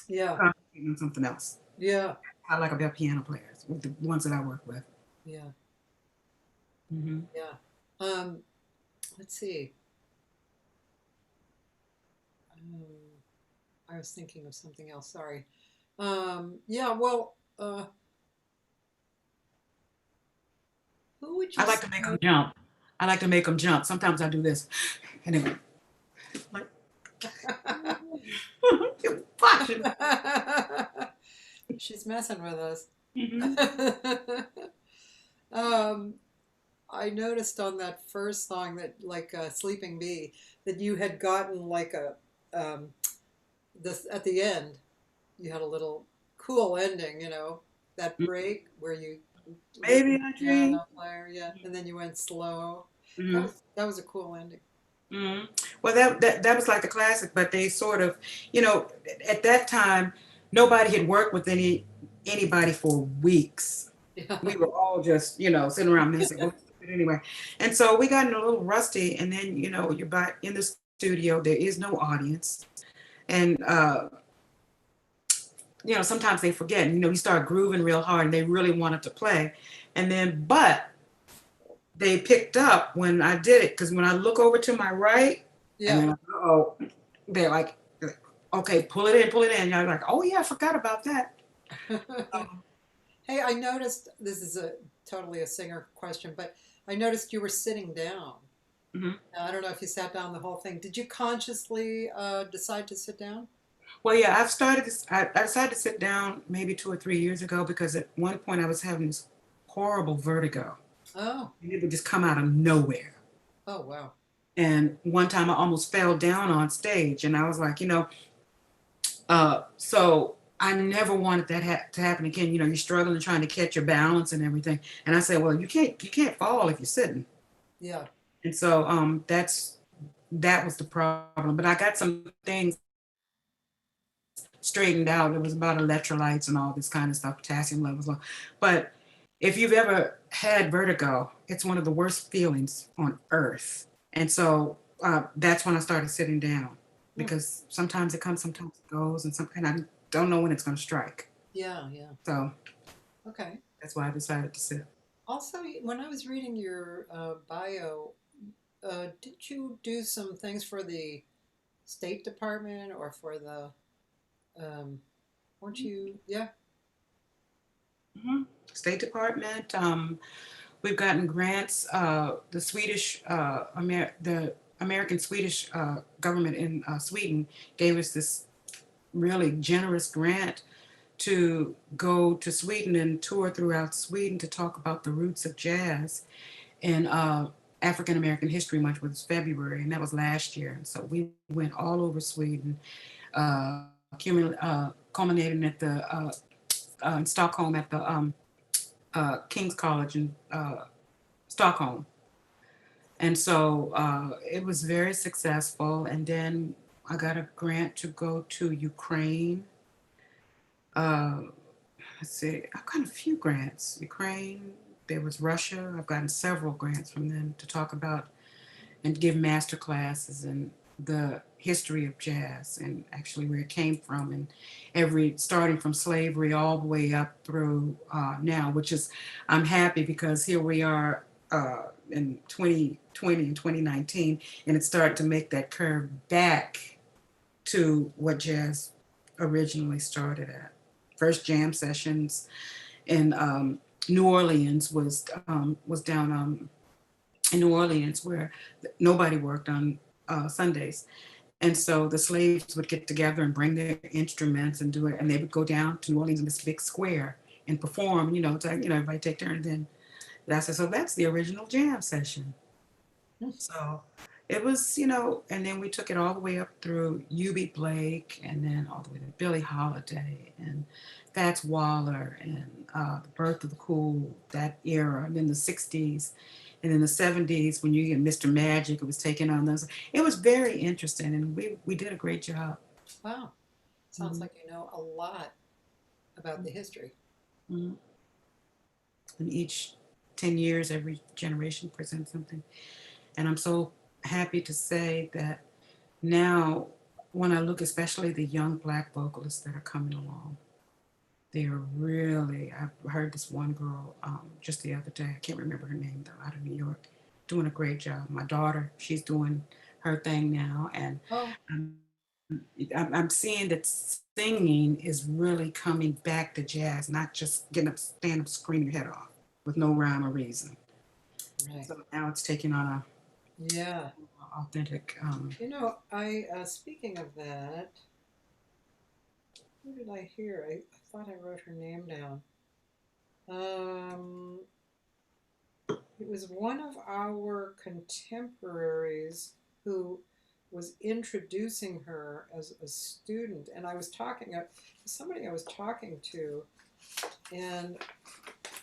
concentrating on something else. Yeah. I like about piano players, with the ones that I work with. Yeah. Mm-hmm. Yeah. Let's see. I was thinking of something else. Sorry. Yeah. Well, who would you I like say? to make them jump. I like to make them jump. Sometimes I do this, and they go like, you're watching. She's messing with us. Mm-hmm. um, I noticed on that first song that, like "Sleeping Bee," that you had gotten like a this at the end. You had a little cool ending, that break where you with Maybe the I dream. piano player, yeah, and then you went slow. Mm-hmm. That was a cool ending. Mm-hmm. Well, that was like the classic, but they sort of, at that time, nobody had worked with anybody for weeks. Yeah. We were all just, sitting around messing with it anyway. And so we got a little rusty, and then, you're back in the studio. There is no audience, and sometimes they forget. And, you start grooving real hard, and they really wanted to play, and then but they picked up when I did it, because when I look over to my right, Yeah. and they're like, okay, pull it in. And I'm like, oh yeah, I forgot about that. Hey, I noticed this is totally a singer question, but I noticed you were sitting down. Mm-hmm. I don't know if you sat down the whole thing. Did you consciously decide to sit down? Well, yeah, I've started this. I decided to sit down maybe 2 or 3 years ago, because at one point I was having this horrible vertigo. Oh. And it would just come out of nowhere. Oh, wow. And one time I almost fell down on stage, and I was like, so I never wanted that to happen again. You're struggling trying to catch your balance and everything. And I said, well, you can't fall if you're sitting. Yeah. And so that was the problem. But I got some things straightened out. It was about electrolytes and all this kind of stuff, potassium levels low. But if you've ever had vertigo, it's one of the worst feelings on earth. And so that's when I started sitting down, because sometimes it comes, sometimes it goes, and I don't know when it's going to strike. Yeah, yeah. So okay, that's why I decided to sit. Also, when I was reading your bio, did you do some things for the State Department or for the, weren't you, yeah? Mm-hmm. State Department. We've gotten grants. The American Swedish government in Sweden gave us this really generous grant to go to Sweden and tour throughout Sweden to talk about the roots of jazz in African American History Month, which was February, and that was last year. And so we went all over Sweden, culminating at in Stockholm at the King's College in Stockholm. And so it was very successful. And then I got a grant to go to Ukraine. let's see, I've gotten a few grants. Ukraine, there was Russia. I've gotten several grants from them to talk about and give master classes and the history of jazz and actually where it came from and starting from slavery all the way up through now, which is, I'm happy because here we are in 2020 and 2019, and it started to make that curve back to what jazz originally started at. First jam sessions in New Orleans was down in New Orleans where nobody worked on Sundays. And so the slaves would get together and bring their instruments and do it. And they would go down to New Orleans in this big square and perform, everybody take turns. And that's the original jam session. So it was, and then we took it all the way up through U.B. Blake and then all the way to Billie Holiday and Fats Waller and the birth of the cool, that era, and then the 60s. And in the 70s, when you get Mr. Magic, it was taking on those. It was very interesting, and we did a great job. Wow. Sounds like you know a lot about the history. Mm-hmm. And each 10 years, every generation presents something. And I'm so happy to say that now, when I look, especially the young Black vocalists that are coming along, they are really, I heard this one girl just the other day, I can't remember her name though, out of New York, doing a great job. My daughter, she's doing her thing now. And I'm seeing that singing is really coming back to jazz, not just getting up, stand up, screaming your head off with no rhyme or reason. Right. So now it's taking on a authentic. I speaking of that, who did I hear? I thought I wrote her name down. It was one of our contemporaries who was introducing her as a student, and I was talking to somebody I was talking to, and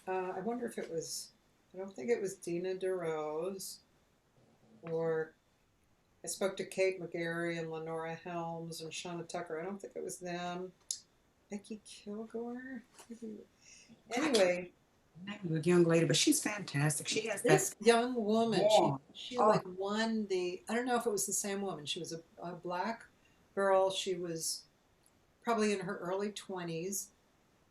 I wonder if it was, I don't think it was Dina DeRose, or I spoke to Kate McGarry and Lenora Helms and Shauna Tucker. I don't think it was them. Becky Kilgore? Anyway. A young lady, but she's fantastic. She has this young woman. She like won the, I don't know if it was the same woman. She was a Black girl. She was probably in her early 20s.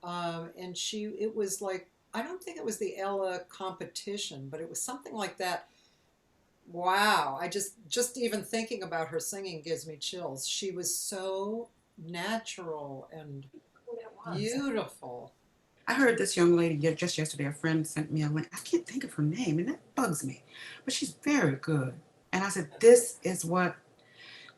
And it was like, I don't think it was the Ella competition, but it was something like that. Wow. I just even thinking about her singing gives me chills. She was so natural and beautiful. I heard this young lady just yesterday, a friend sent me a link. I can't think of her name, and that bugs me. But she's very good. And I said, this is what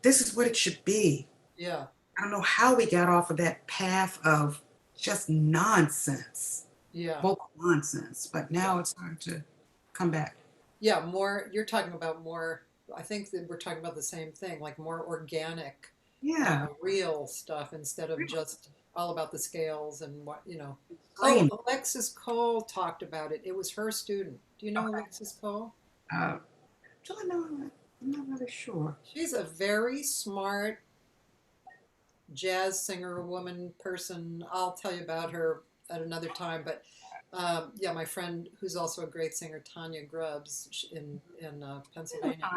it should be. Yeah. I don't know how we got off of that path of just nonsense. Yeah. Vocal nonsense. But now it's time to come back. Yeah, you're talking about more, I think that we're talking about the same thing, like more organic, real stuff instead of just all about the scales and what, Oh, Alexis Cole talked about it. It was her student. Do you know Alexis Cole? Do I know her? I'm not really sure. She's a very smart jazz singer, woman, person. I'll tell you about her at another time. But my friend who's also a great singer, Tanya Grubbs in Pennsylvania.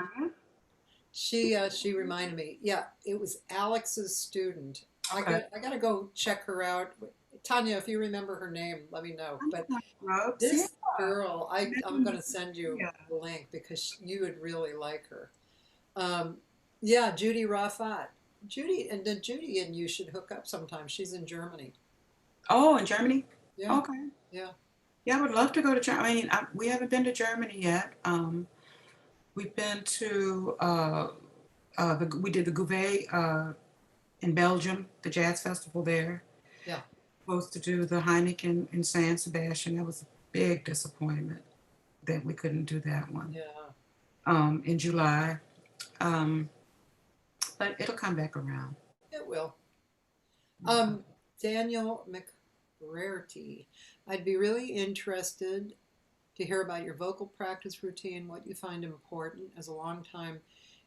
She reminded me. Yeah, it was Alex's student. I got to go check her out. Tanya, if you remember her name, let me know. But this girl, I'm going to send you the link because you would really like her. Judy Rafat. Judy and you should hook up sometime. She's in Germany. Oh, in Germany? Yeah. Okay. Yeah. Yeah, I would love to go to Germany. I mean, we haven't been to Germany yet. We've been to, we did the Gouvet in Belgium, the jazz festival there. Yeah. Supposed to do the Heineken in San Sebastian. That was a big disappointment that we couldn't do that one. Yeah. In July. But it'll come back around. It will. Daniel McRarity, I'd be really interested to hear about your vocal practice routine, what you find important as a longtime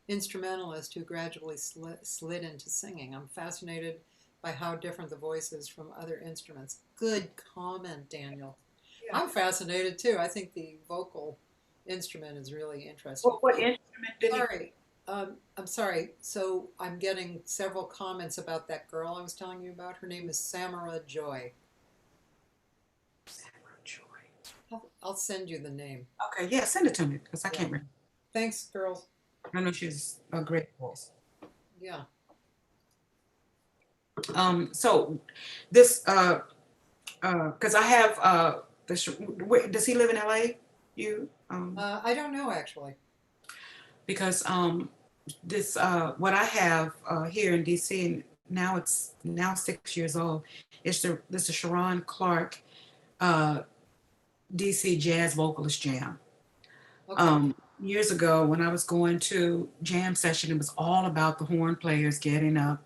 instrumentalist who gradually slid into singing. I'm fascinated by how different the voice is from other instruments. Good comment, Daniel. Yeah. I'm fascinated too. I think the vocal instrument is really interesting. What instrument did he? Sorry. I'm sorry. So I'm getting several comments about that girl I was telling you about. Her name is Samara Joy. Samara Joy. I'll send you the name. Okay, yeah, send it to me because I Yeah. can't remember. Thanks, girls. I know she's a great voice. Yeah. So this because I have does he live in LA? You I don't know actually. because this what I have here in DC, and now it's now 6 years old. It's the Sharon Clark DC Jazz Vocalist Jam. Okay. Years ago, when I was going to jam session, it was all about the horn players getting up,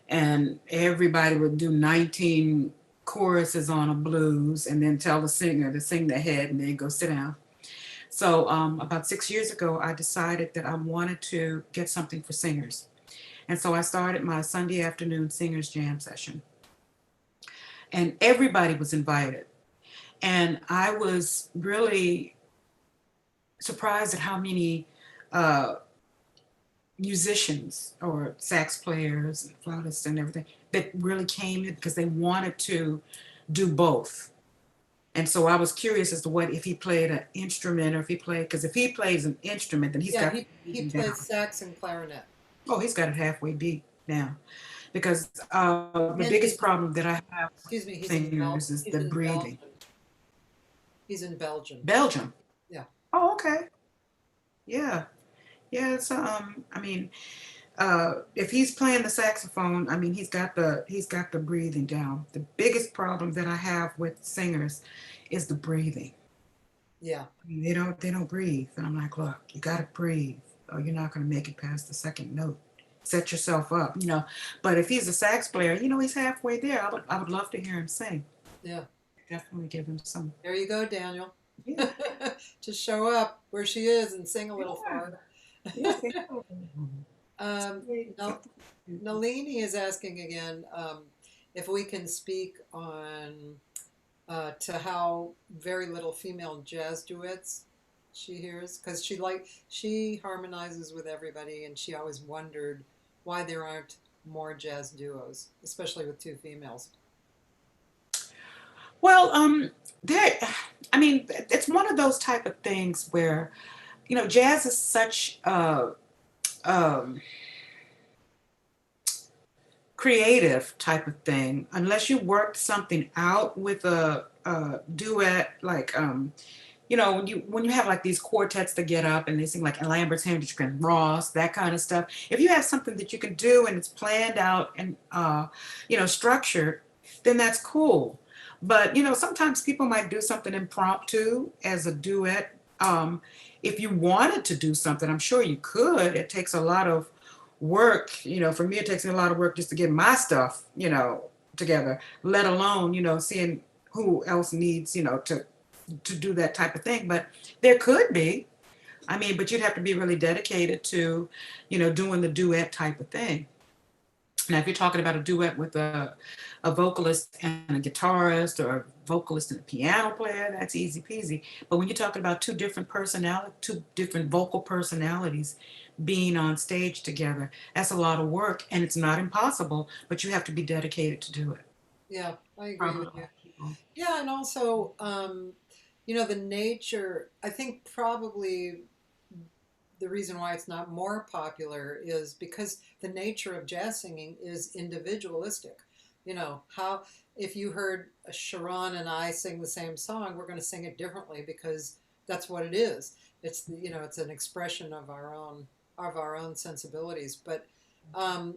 and everybody would do 19 choruses on a blues, and then tell the singer to sing their head, and then go sit down. So about 6 years ago, I decided that I wanted to get something for singers, and so I started my Sunday afternoon singers jam session, and everybody was invited, and I was really surprised at how many musicians or sax players and flautists and everything that really came in because they wanted to do both. And so I was curious as to what if he played an instrument or if he played, because if he plays an instrument, then he's Yeah, got he plays sax and clarinet. oh, he's got it halfway beat now. Because the And biggest problem that I have excuse me, with he's in singers is the breathing. Belgium. He's in Belgium. Belgium. Yeah. Oh, okay. Yeah. Yeah, it's I mean, if he's playing the saxophone, I mean he's got the breathing down. The biggest problem that I have with singers is the breathing. Yeah. I mean, they don't breathe, and I'm like, look, you got to breathe, or you're not going to make it past the second note. Set yourself up, But if he's a sax player, he's halfway there. I would love to hear him sing. Yeah. Definitely give him some. There you go, Daniel. Yeah. Just show up where she is and sing a little Yeah. for her. Yeah. Nalini is asking again if we can speak on to how very little female jazz duets she hears, because she harmonizes with everybody, and she always wondered why there aren't more jazz duos, especially with two females. Well, I mean, it's one of those type of things where, jazz is such a creative type of thing. Unless you worked something out with a duet, like when you have like these quartets that get up and they sing like Lambert's Hendricks and Ross, that kind of stuff. If you have something that you can do and it's planned out and structured, then that's cool. But sometimes people might do something impromptu as a duet. If you wanted to do something, I'm sure you could. It takes a lot of work. For me, it takes me a lot of work just to get my stuff, together, let alone, seeing who else needs, to do that type of thing. But there could be, but you'd have to be really dedicated to, doing the duet type of thing. Now, if you're talking about a duet with a vocalist and a guitarist, or a vocalist and a piano player, that's easy peasy. But when you're talking about two different vocal personalities being on stage together, that's a lot of work, and it's not impossible, but you have to be dedicated to do it. Yeah, I agree with you. Yeah, and also, the nature, I think probably the reason why it's not more popular is because the nature of jazz singing is individualistic. How if you heard Sharon and I sing the same song, we're going to sing it differently because that's what it is. It's it's an expression of our own sensibilities. But but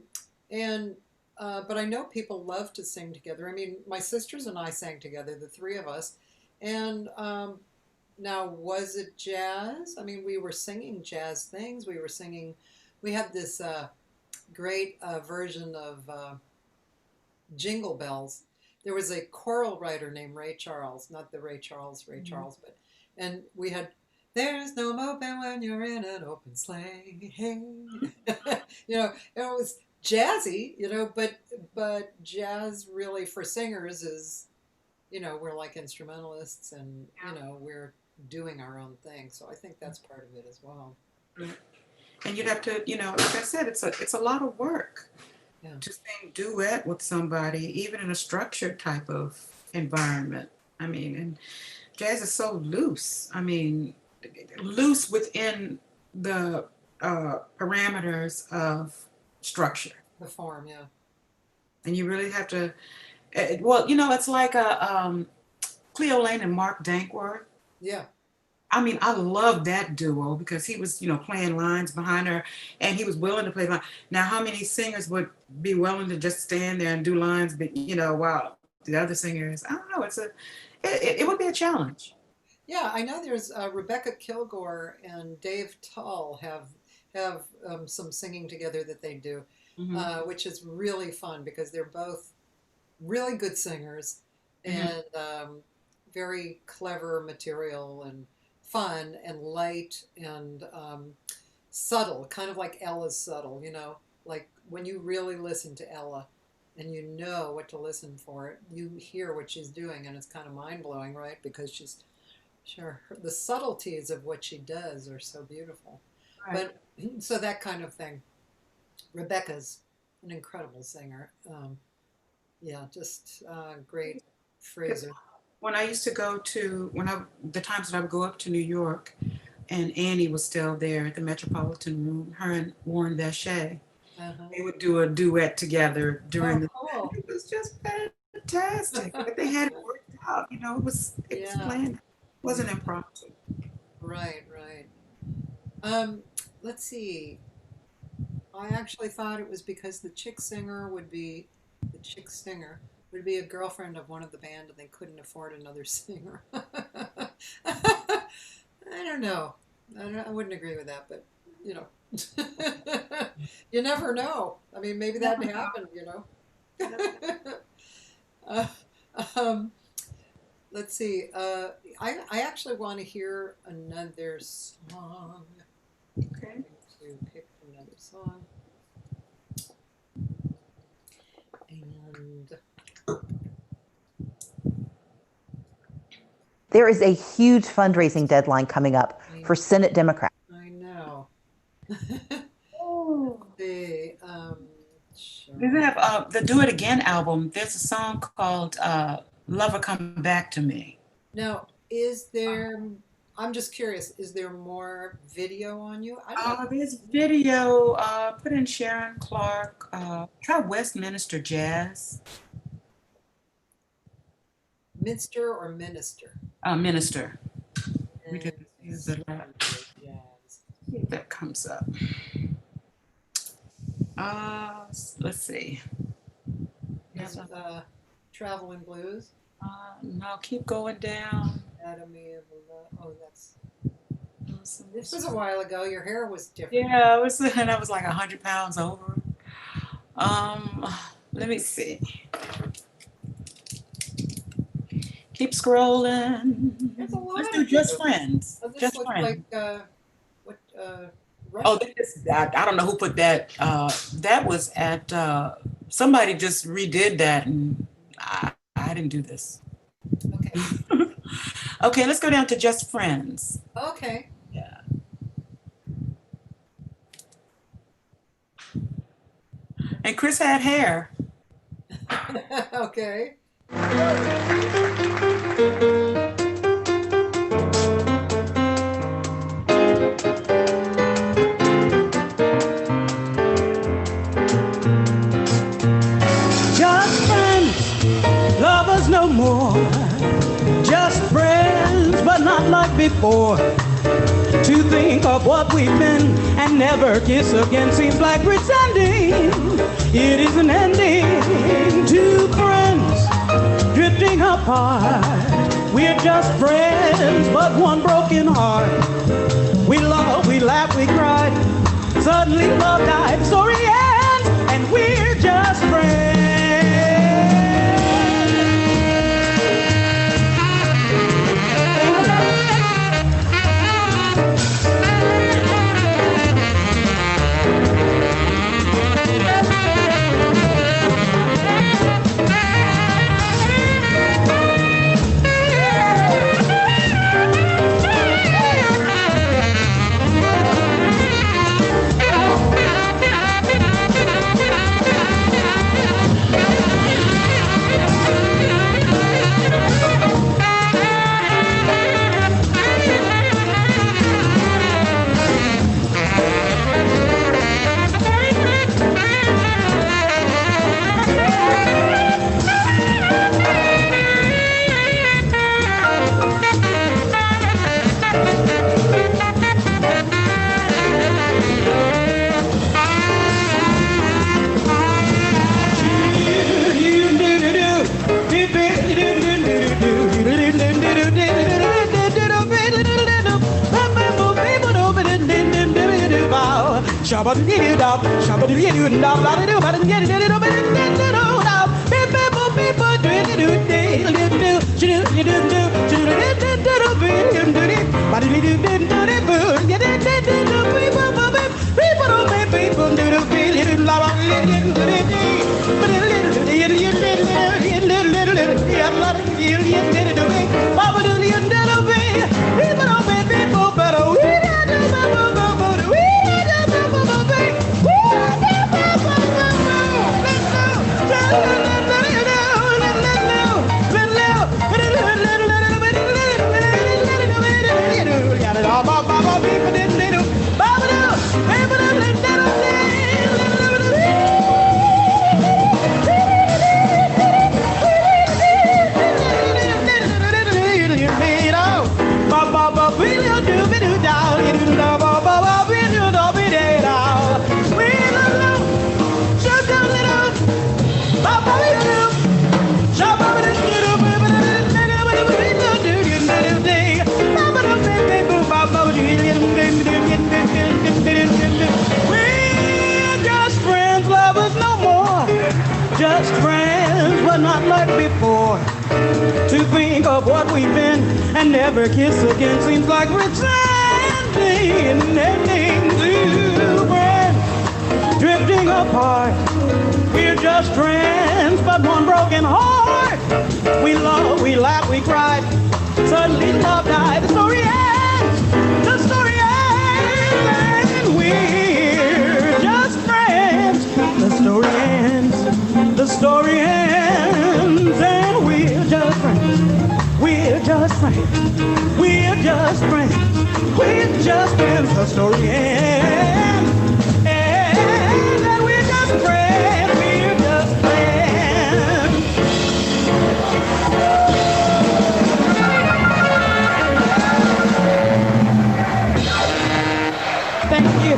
I know people love to sing together. I mean, my sisters and I sang together, the three of us, and now, was it jazz? I mean, we were singing jazz things. We had this great version of Jingle Bells. There was a choral writer named Ray Charles, not the Ray Charles, and we had, there's no moping when you're in an open sleigh. It was jazzy, but jazz really for singers is, we're like instrumentalists and, we're doing our own thing. So I think that's part of it as well. And you'd have to, like I said, it's a lot of work to sing duet with somebody, even in a structured type of environment. I mean, and jazz is so loose. I mean, loose within the parameters of structure. The form, yeah. And you really have to, it's like Cleo Lane and Mark Dankworth. Yeah. I mean, I love that duo because he was, playing lines behind her and he was willing to play lines. Now, how many singers would be willing to just stand there and do lines, but, while the other singers, I don't know, it would be a challenge. Yeah, I know there's Rebecca Kilgore and Dave Tull have some singing together that they do, which is really fun because they're both really good singers and very clever material and fun and light and subtle, kind of like Ella's subtle, like when you really listen to Ella and you know what to listen for, you hear what she's doing and it's kind of mind-blowing, right? Because the subtleties of what she does are so beautiful. Right. But so that kind of thing. Rebecca's an incredible singer. Just great phraser. When I used to go to, the times that I would go up to New York and Annie was still there at the Metropolitan Room, her and Warren Vachey, they would do a duet together during cool. It was just fantastic. But they had it worked out, it was planned. It wasn't impromptu. Right. Let's see. I actually thought it was because the chick singer would be a girlfriend of one of the band and they couldn't afford another singer. I don't know. I wouldn't agree with that, but you never know. I mean, maybe that happened, let's see. I actually want to hear another song. Okay. To pick another song. And there is a huge fundraising deadline coming up for Senate Democrats. I know. Sure. They have the Do It Again album. There's a song called Lover Come Back to Me. Now, I'm just curious, is there more video on you? There's video. Put in Sharon Clark. Try Westminster Jazz. Minster or Minister? Minister. See if that comes up. Let's see. Traveling Blues? No, keep going down. Anatomy of Love. Oh, this was a while ago. Your hair was different. Yeah, and I was like 100 pounds over. Let me see. Keep scrolling. Let's do Just Friends. Oh, this Just looks Friends. Like I don't know who put that. That was at somebody just redid that, and I didn't do this. Okay. Okay, let's go down to Just Friends. Okay. Yeah. And Chris had hair. Okay. Just friends, lovers no more. Just friends, but not like before. To think of what we've been and never kiss again seems like pretending it is an ending. Two friends drifting apart. We're just friends, but one broken heart. We love, we laugh, we cry. Suddenly love dies, story ends, and we're just friends. Just friends, but not like before. To think of what we've been and never kiss again seems like pretending and ending to friends drifting apart. We're just friends, but one broken heart. We love, we laugh, we cried. Suddenly love died. The story ends. The story ends, and we're just friends. The story ends. The story ends, and we're just friends. We're just friends. We're just friends. We're just friends. The story ends, and we're just friends. We're just friends. Thank you.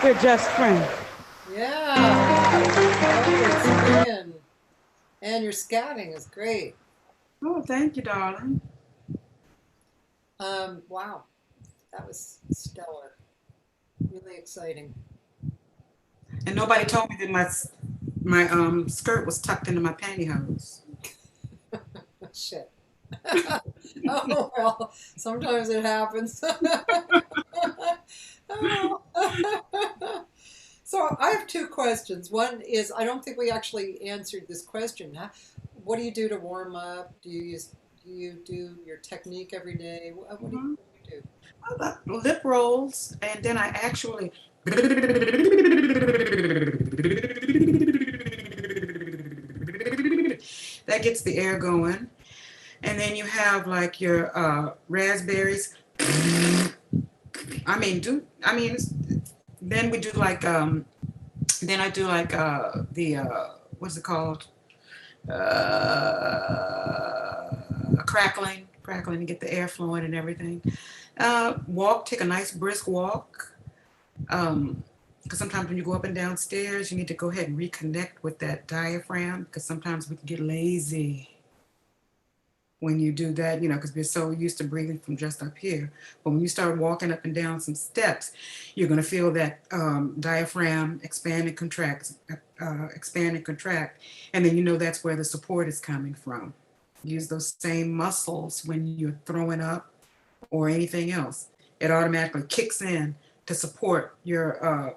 We're just friends. Yeah. And your scouting is great. Oh, thank you, darling. Wow, that was stellar. Really exciting. And nobody told me that my skirt was tucked into my pantyhose. Shit. Oh well, sometimes it happens. Oh. So I have two questions. One is, I don't think we actually answered this question. Huh? What do you do to warm up? Do you do your technique every day? What do you do? Lip rolls, and then I actually that gets the air going. And then you have like your raspberries. Then we do like then I do like the what's it called? Crackling to get the air flowing and everything. Take a nice brisk walk. Because sometimes when you go up and down stairs, you need to go ahead and reconnect with that diaphragm, because sometimes we can get lazy when you do that, because we're so used to breathing from just up here. But when you start walking up and down some steps, you're going to feel that diaphragm expand and contract, and then that's where the support is coming from. Use those same muscles when you're throwing up or anything else. It automatically kicks in to support your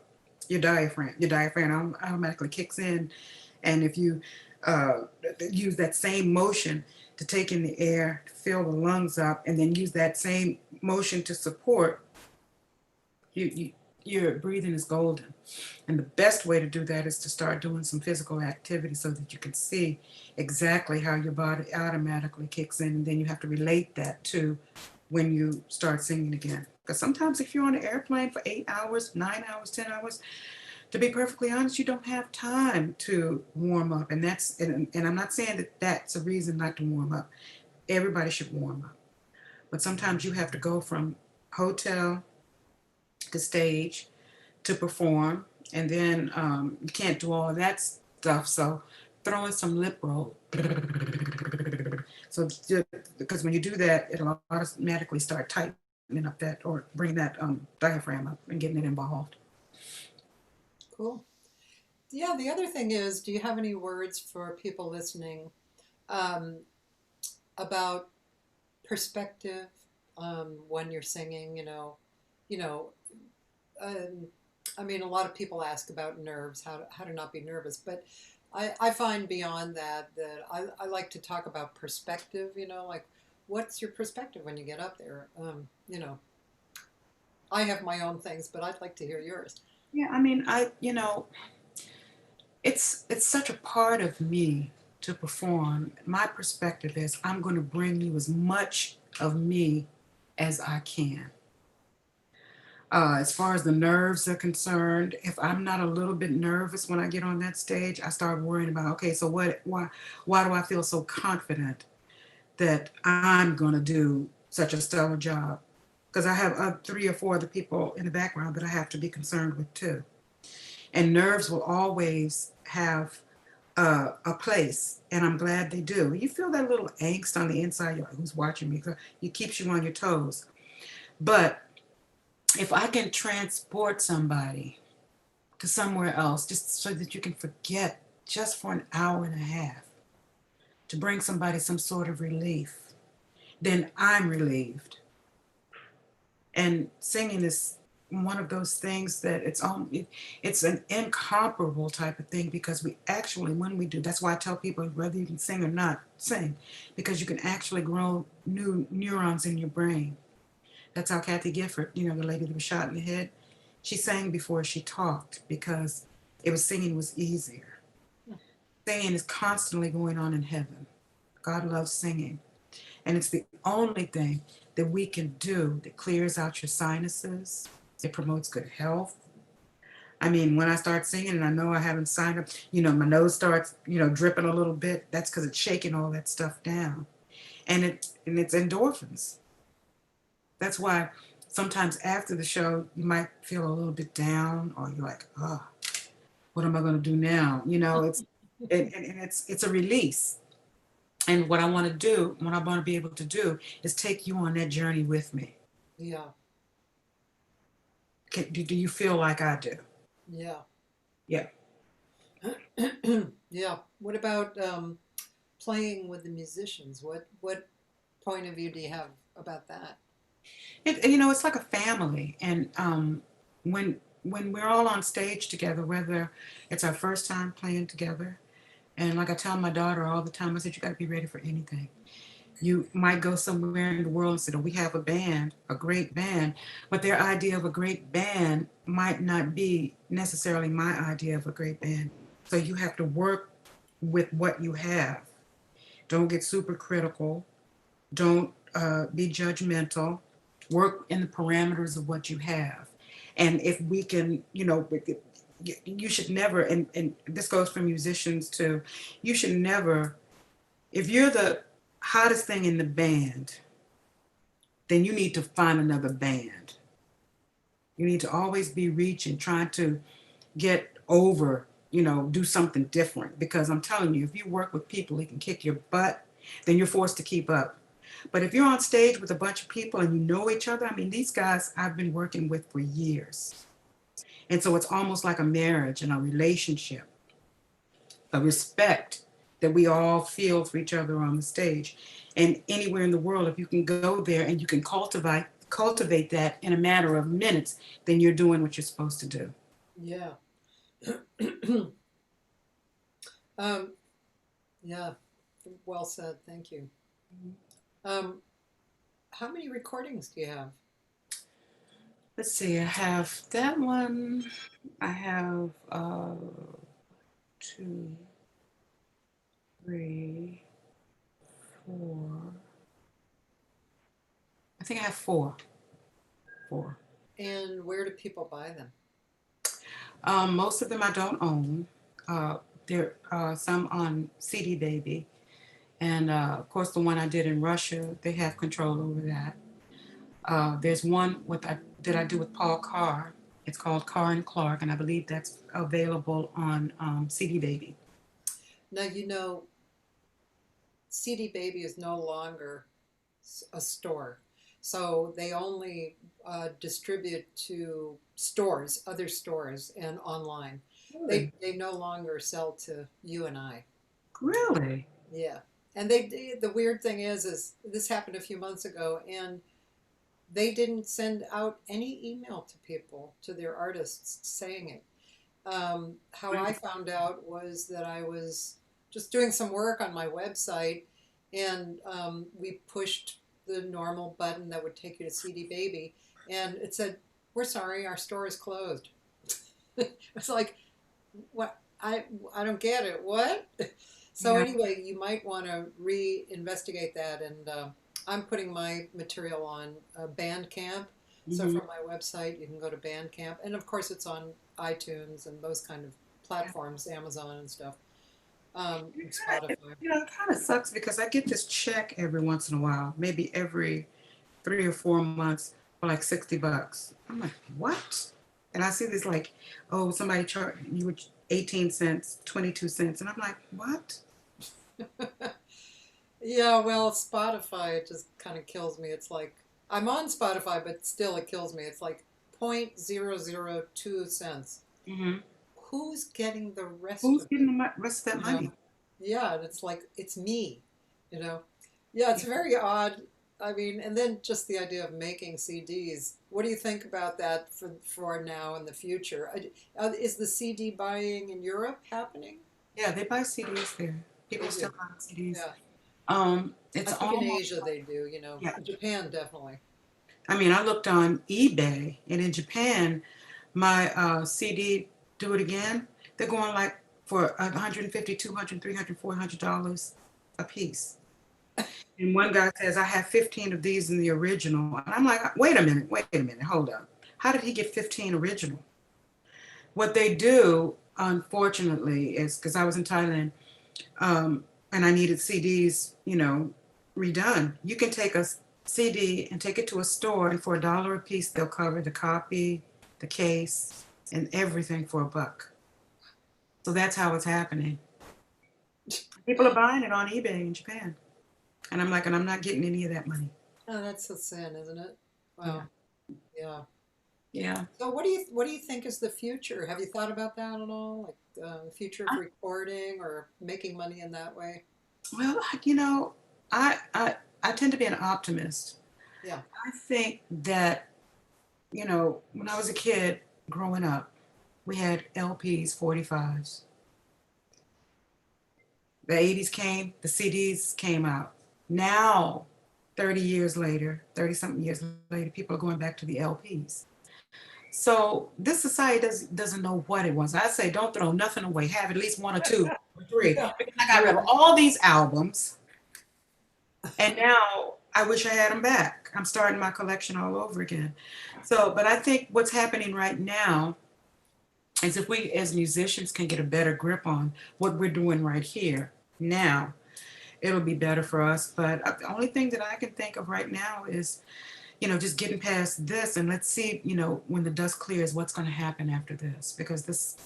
diaphragm. Your diaphragm automatically kicks in, and if you use that same motion to take in the air, to fill the lungs up, and then use that same motion to support, your breathing is golden. And the best way to do that is to start doing some physical activity so that you can see exactly how your body automatically kicks in, and then you have to relate that to when you start singing again. Because sometimes if you're on an airplane for 8 hours, 9 hours, 10 hours, to be perfectly honest, you don't have time to warm up. And I'm not saying that that's a reason not to warm up. Everybody should warm up. But sometimes you have to go from hotel to stage to perform, and then you can't do all of that stuff. So throw in some lip roll. So because when you do that, it'll automatically start tightening up that, or bring that diaphragm up and getting it involved. Cool. Yeah, the other thing is, do you have any words for people listening um, about perspective when you're singing? You know, um, I mean, a lot of people ask about nerves, how to not be nervous, but I find beyond that I like to talk about perspective. Like what's your perspective when you get up there? I have my own things, but I'd like to hear yours. Yeah, I mean, it's such a part of me to perform. My perspective is I'm going to bring you as much of me as I can. As far as the nerves are concerned, if I'm not a little bit nervous when I get on that stage, I start worrying about, okay, so why do I feel so confident that I'm going to do such a stellar job? Because I have 3 or 4 other people in the background that I have to be concerned with too. And nerves will always have a place, and I'm glad they do. You feel that little angst on the inside, you're like, who's watching me? It keeps you on your toes. But if I can transport somebody to somewhere else, just so that you can forget just for an hour and a half, to bring somebody some sort of relief, then I'm relieved. And singing is one of those things that it's an incomparable type of thing, because we actually, when we do, that's why I tell people whether you can sing or not, sing, because you can actually grow new neurons in your brain. That's how Kathy Gifford, the lady that was shot in the head, she sang before she talked because singing was easier. Singing is constantly going on in heaven. God loves singing. And it's the only thing that we can do that clears out your sinuses. It promotes good health. I mean, when I start singing and I know I haven't signed up, my nose starts, dripping a little bit. That's because it's shaking all that stuff down. And it's endorphins. That's why sometimes after the show, you might feel a little bit down, or you're like, oh, what am I going to do now? It's a release. And what I want to do, what I want to be able to do, is take you on that journey with me. Yeah. Do you feel like I do? Yeah. Yeah. Yeah. What about playing with the musicians? What point of view do you have about that? It's like a family, and when we're all on stage together, whether it's our first time playing together, and like I tell my daughter all the time, I said, you got to be ready for anything. You might go somewhere in the world and say, oh, we have a band, a great band, but their idea of a great band might not be necessarily my idea of a great band. So you have to work with what you have. Don't get super critical. Don't be judgmental. Work in the parameters of what you have. And if we can, you should never, and this goes for musicians too, you should never, if you're the hottest thing in the band, then you need to find another band. You need to always be reaching, trying to get over, do something different. Because I'm telling you, if you work with people who can kick your butt, then you're forced to keep up. But if you're on stage with a bunch of people and you know each other, I mean, these guys I've been working with for years. And so it's almost like a marriage and a relationship, a respect that we all feel for each other on the stage. And anywhere in the world, if you can go there and you can cultivate that in a matter of minutes, then you're doing what you're supposed to do. Yeah. Yeah. Well said. Thank you. How many recordings do you have? Let's see, I have that one. I have 2, 3, 4. I think I have 4. 4. And where do people buy them? Most of them I don't own. There are some on CD Baby. And of course, the one I did in Russia, they have control over that. There's one that I do with Paul Carr. It's called Carr and Clark, and I believe that's available on CD Baby. Now, CD Baby is no longer a store. So they only distribute to stores, other stores, and online. They no longer sell to you and I. Really? Yeah. And the weird thing is this happened a few months ago, and they didn't send out any email to people, to their artists, saying it. How I found out was that I was just doing some work on my website, and we pushed the normal button that would take you to CD Baby, and it said, "We're sorry, our store is closed." It's like, what? I don't get it. What? So Yeah. anyway, you might want to re-investigate that, and I'm putting my material on Bandcamp. So Mhm. from my website, you can go to Bandcamp, and of course, it's on iTunes and those kind of platforms, Amazon and stuff, and Spotify. It kind of sucks because I get this check every once in a while, maybe every 3 or 4 months for like $60. I'm like, what? And I see this like, oh, somebody charged you with 18 cents, 22 cents. And I'm like, what? Yeah, well, Spotify, it just kind of kills me. It's like I'm on Spotify, but still, it kills me. It's like 0.002 cents. Hmm. Who's getting the rest Who's of getting it? the rest of that You know? money? Yeah, and it's like it's me, you know. Yeah, it's very odd. I mean, and then just the idea of making CDs. What do you think about that for now and the future? Is the CD buying in Europe happening? Yeah, they buy CDs there. They People still do. buy CDs. Yeah, I It's think in almost, Asia they do. You know, yeah. Japan definitely. I mean, I looked on eBay, and in Japan, my CD Do It Again, they're going like for 150, 200, 300, $400 a piece. And one guy says, I have 15 of these in the original. And I'm like, wait a minute, hold up. How did he get 15 original? What they do, unfortunately, is because I was in Thailand, and I needed CDs, redone. You can take a CD and take it to a store, and for $1 a piece, they'll cover the copy, the case, and everything for $1. So that's how it's happening. People are buying it on eBay in Japan. And I'm like, and I'm not getting any of that money. Oh, that's a sin, isn't it? Yeah. Wow. Yeah. Yeah. So what do you think is the future? Have you thought about that at all? Like the future of I, recording or making money in that way? well, I tend to be an optimist. Yeah. I think that, when I was a kid growing up, we had LPs, 45s. The 80s came, the CDs came out. Now, 30 years later, 30 something years later, people are going back to the LPs. So this society doesn't know what it wants. I say don't throw nothing away. Have at least one or two or three. Yeah. Because I got rid of all these albums, and now I wish I had them back. I'm starting my collection all over again. So, but I think what's happening right now is if we as musicians can get a better grip on what we're doing right here now, it'll be better for us. But the only thing that I can think of right now is, just getting past this, and let's see, when the dust clears, what's going to happen after this. Because this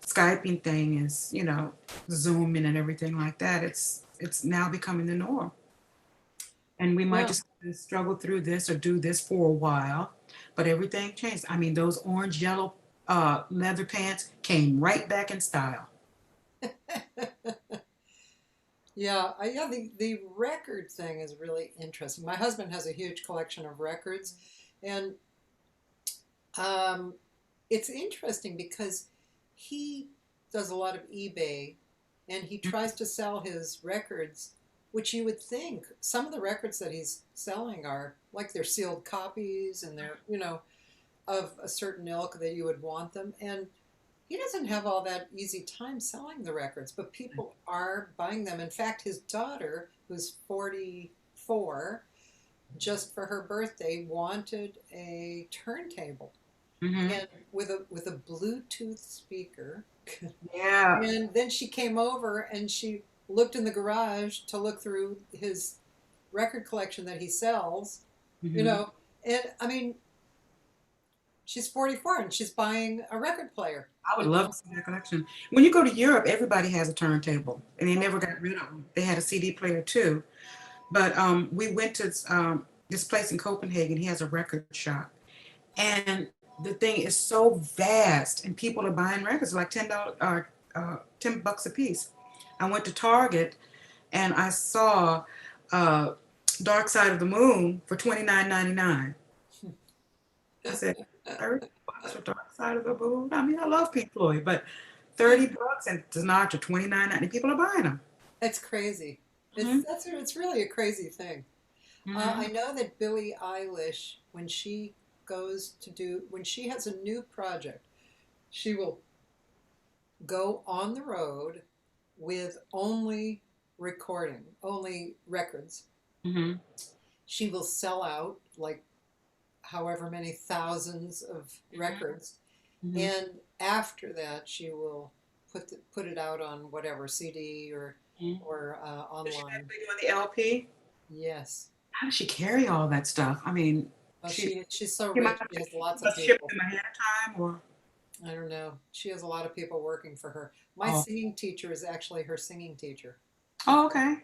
Skyping thing is, Zooming and everything like that, it's now becoming the norm. And we might Yeah. just struggle through this or do this for a while, but everything changed. I mean, those orange yellow leather pants came right back in style. Yeah, the record thing is really interesting. My husband has a huge collection of records, and um, it's interesting because he does a lot of eBay, and he tries to sell his records, which you would think some of the records that he's selling are like they're sealed copies and they're, of a certain ilk that you would want them. And he doesn't have all that easy time selling the records, but people are buying them. In fact, his daughter, who's 44, just for her birthday, wanted a turntable Hmm. and with a Bluetooth speaker. Yeah. And then she came over and she looked in the garage to look through his record collection that he sells, you Hmm. know. And I mean, she's 44 and she's buying a record player, I would you love know. to see that collection. When you go to Europe, everybody has a turntable, and they never got rid of them. They had a CD player too. But we went to this place in Copenhagen. He has a record shop, and the thing is so vast, and people are buying records like $10 or $10 a piece. I went to Target and I saw uh, Dark Side of the Moon for $29.99. I said, $30 for Dark Side of the Moon? I mean, I love Pink Floyd, but $30 and it's not to $29.99. People are buying them. It's crazy. Mm-hmm. It's really a crazy thing. Mm-hmm. I know that Billie Eilish, when she when she has a new project, she will go on the road with only records. Mm-hmm. She will sell out like however many thousands of records, Mm-hmm. and after that, she will put it out on whatever CD Mm-hmm. or Does she online. actually do on the LP? Yes. How does she carry all that stuff? I mean, Well, she she's so she rich. must, She has lots of must ship people. them ahead of time, or I don't know. She has a lot of people working for her. My oh, singing teacher is actually her singing teacher, oh, okay,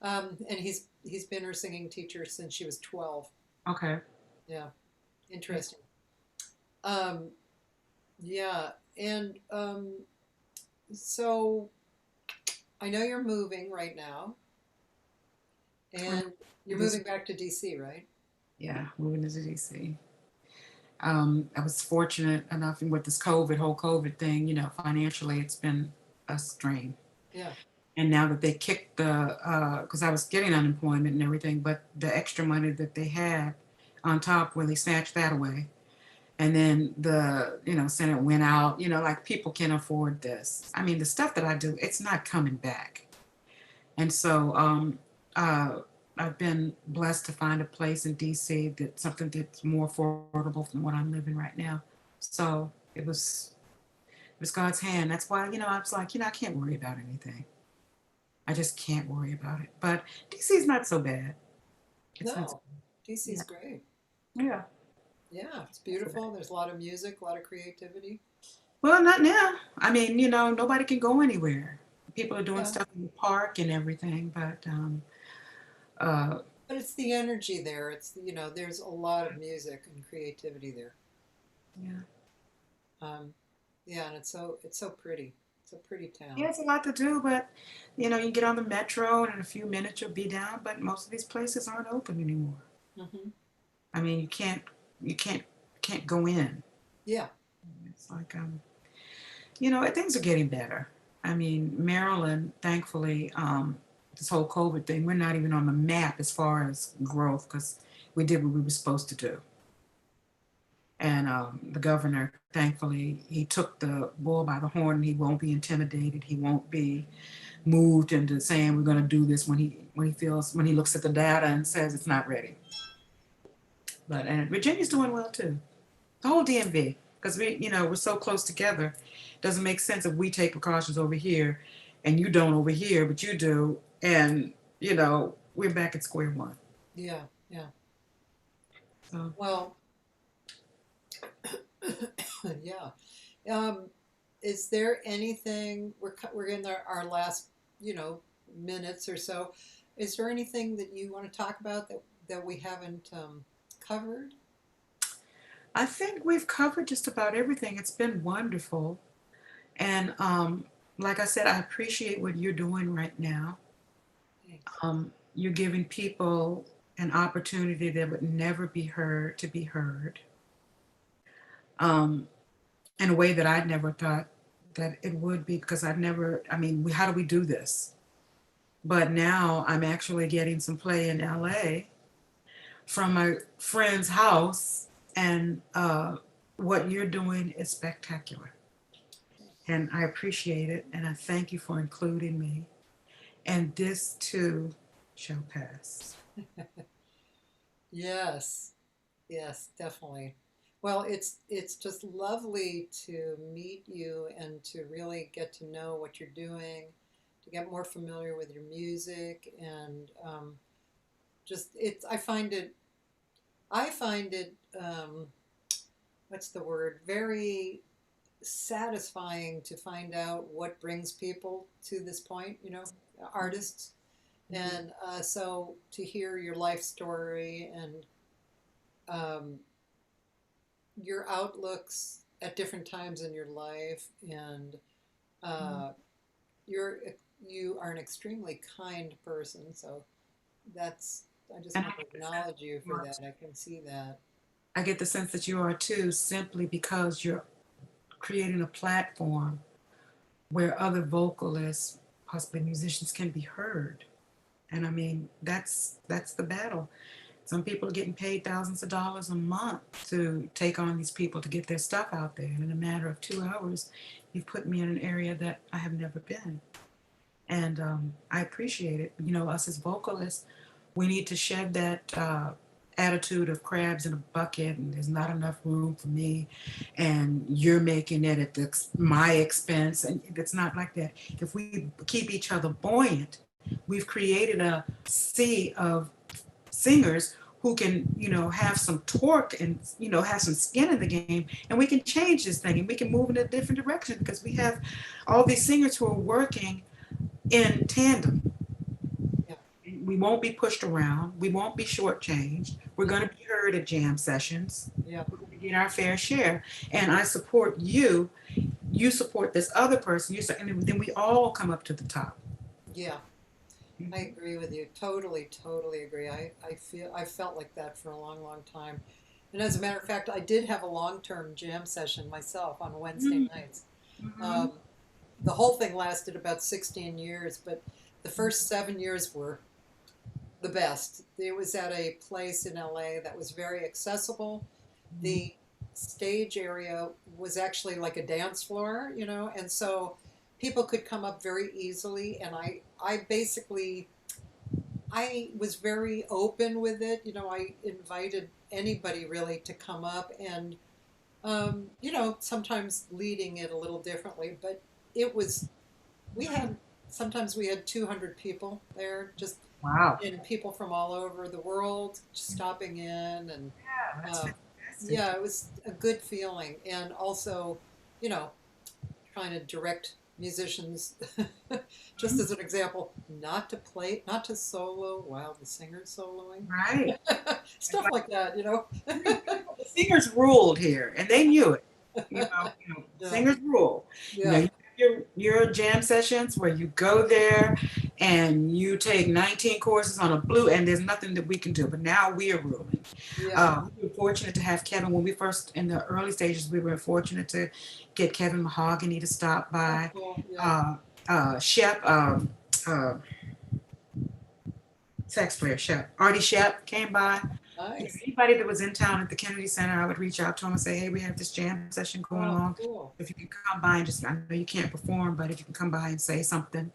and he's been her singing teacher since she was 12. okay. Yeah, interesting. Um, yeah, and so I know you're moving right now, and you're This, moving back to DC, right? yeah, moving to DC. I was fortunate enough with this whole COVID thing, financially it's been a strain. Yeah. And now that they kicked because I was getting unemployment and everything, but the extra money that they had on top, when they snatched that away. And then Senate went out, like people can afford this. I mean, the stuff that I do, it's not coming back. And so uh, I've been blessed to find a place in DC that's something that's more affordable than what I'm living right now. So it was God's hand. That's why, I was like, I can't worry about anything. I just can't worry about it. But DC's not so bad. It's not so No, DC's yeah. great. Yeah. Yeah, it's beautiful. There's a lot of music, a lot of creativity. Well, not now. I mean, nobody can go anywhere. People are doing Yeah, stuff in the park and everything, but uh, but it's the energy there. There's a lot of music and creativity there. yeah. Um, yeah, and it's so pretty. It's a pretty Yeah, town. it's a lot to do, but you get on the metro and in a few minutes you'll be down, but most of these places aren't open anymore. Hmm. I mean, you can't go in. Yeah, It's like things are getting better. I mean, Maryland, thankfully, this whole COVID thing, we're not even on the map as far as growth because we did what we were supposed to do. And the governor, thankfully, he took the bull by the horn. He won't be intimidated. He won't be moved into saying we're going to do this when he looks at the data and says it's not ready. But and Virginia's doing well too. The whole DMV, because we're so close together. Doesn't make sense if we take precautions over here, and you don't over here, but you do, and we're back at square one. yeah, yeah. So Well, yeah. Um, is there anything we're in our last minutes or so? Is there anything that you want to talk about that we haven't covered? I think we've covered just about everything. It's been wonderful, and like I said, I appreciate what you're doing right now. Thanks. You're giving people an opportunity that would never be heard to be heard um, in a way that I'd never thought that it would be because I mean, how do we do this? But now I'm actually getting some play in LA from my friend's house, and what you're doing is spectacular. And I appreciate it, and I thank you for including me. And this too shall pass. Yes, yes, definitely. Well, it's just lovely to meet you and to really get to know what you're doing, to get more familiar with your music, and just it's. I find it. What's the word? Very satisfying to find out what brings people to this point. Artists, and so to hear your life story and um, your outlooks at different times in your life, and uh, you're you are an extremely kind person. So that's I just And want to acknowledge you for that. I can see that. I get the sense that you are too, simply because you're creating a platform where other vocalists, possibly musicians, can be heard. And I mean, that's the battle. Some people are getting paid thousands of dollars a month to take on these people to get their stuff out there. And in a matter of 2 hours, you've put me in an area that I have never been. And I appreciate it. You know, us as vocalists, we need to shed that attitude of crabs in a bucket and there's not enough room for me and you're making it at my expense. And it's not like that. If we keep each other buoyant, we've created a sea of singers who can, you know, have some torque and, you know, have some skin in the game, and we can change this thing and we can move in a different direction because we have all these singers who are working in tandem. Yeah. We won't be pushed around. We won't be shortchanged. We're going to be heard at jam sessions. Yeah. We're going to get our fair share. And I support you. You support this other person. And then we all come up to the top. Yeah. I agree with you. Totally, totally agree. I felt like that for a long, long time. And as a matter of fact, I did have a long-term jam session myself on Wednesday nights. Mm-hmm. The whole thing lasted about 16 years, but the first 7 years were the best. It was at a place in LA that was very accessible. The stage area was actually like a dance floor, you know, and so people could come up very easily. And I basically, I was very open with it. You know, I invited anybody really to come up and, you know, sometimes leading it a little differently, but it was, sometimes we had 200 people there, just Wow. and people from all over the world stopping in, and Yeah, that's uh, fantastic. yeah, it was a good feeling. And also, you know, trying to direct musicians, just as an example, not to solo while the singer's soloing, Right. stuff like that, you know. The singers ruled here, and they knew it. Yeah, Singers rule. You know, yeah, you have your jam sessions where you go there and you take 19 courses on a blue, and there's nothing that we can do. But now we are ruling. yeah. We were fortunate to have Kevin when we first, in the early stages, we were fortunate to get Kevin Mahogany to stop Oh, by. cool. Yeah. Shep, sax player Shep, Artie Shep came by. Nice. Anybody that was in town at the Kennedy Center, I would reach out to them and say, hey, we have this jam session going Oh, on. cool. If you can come by and just, I know you can't perform, but if you can come by and say something.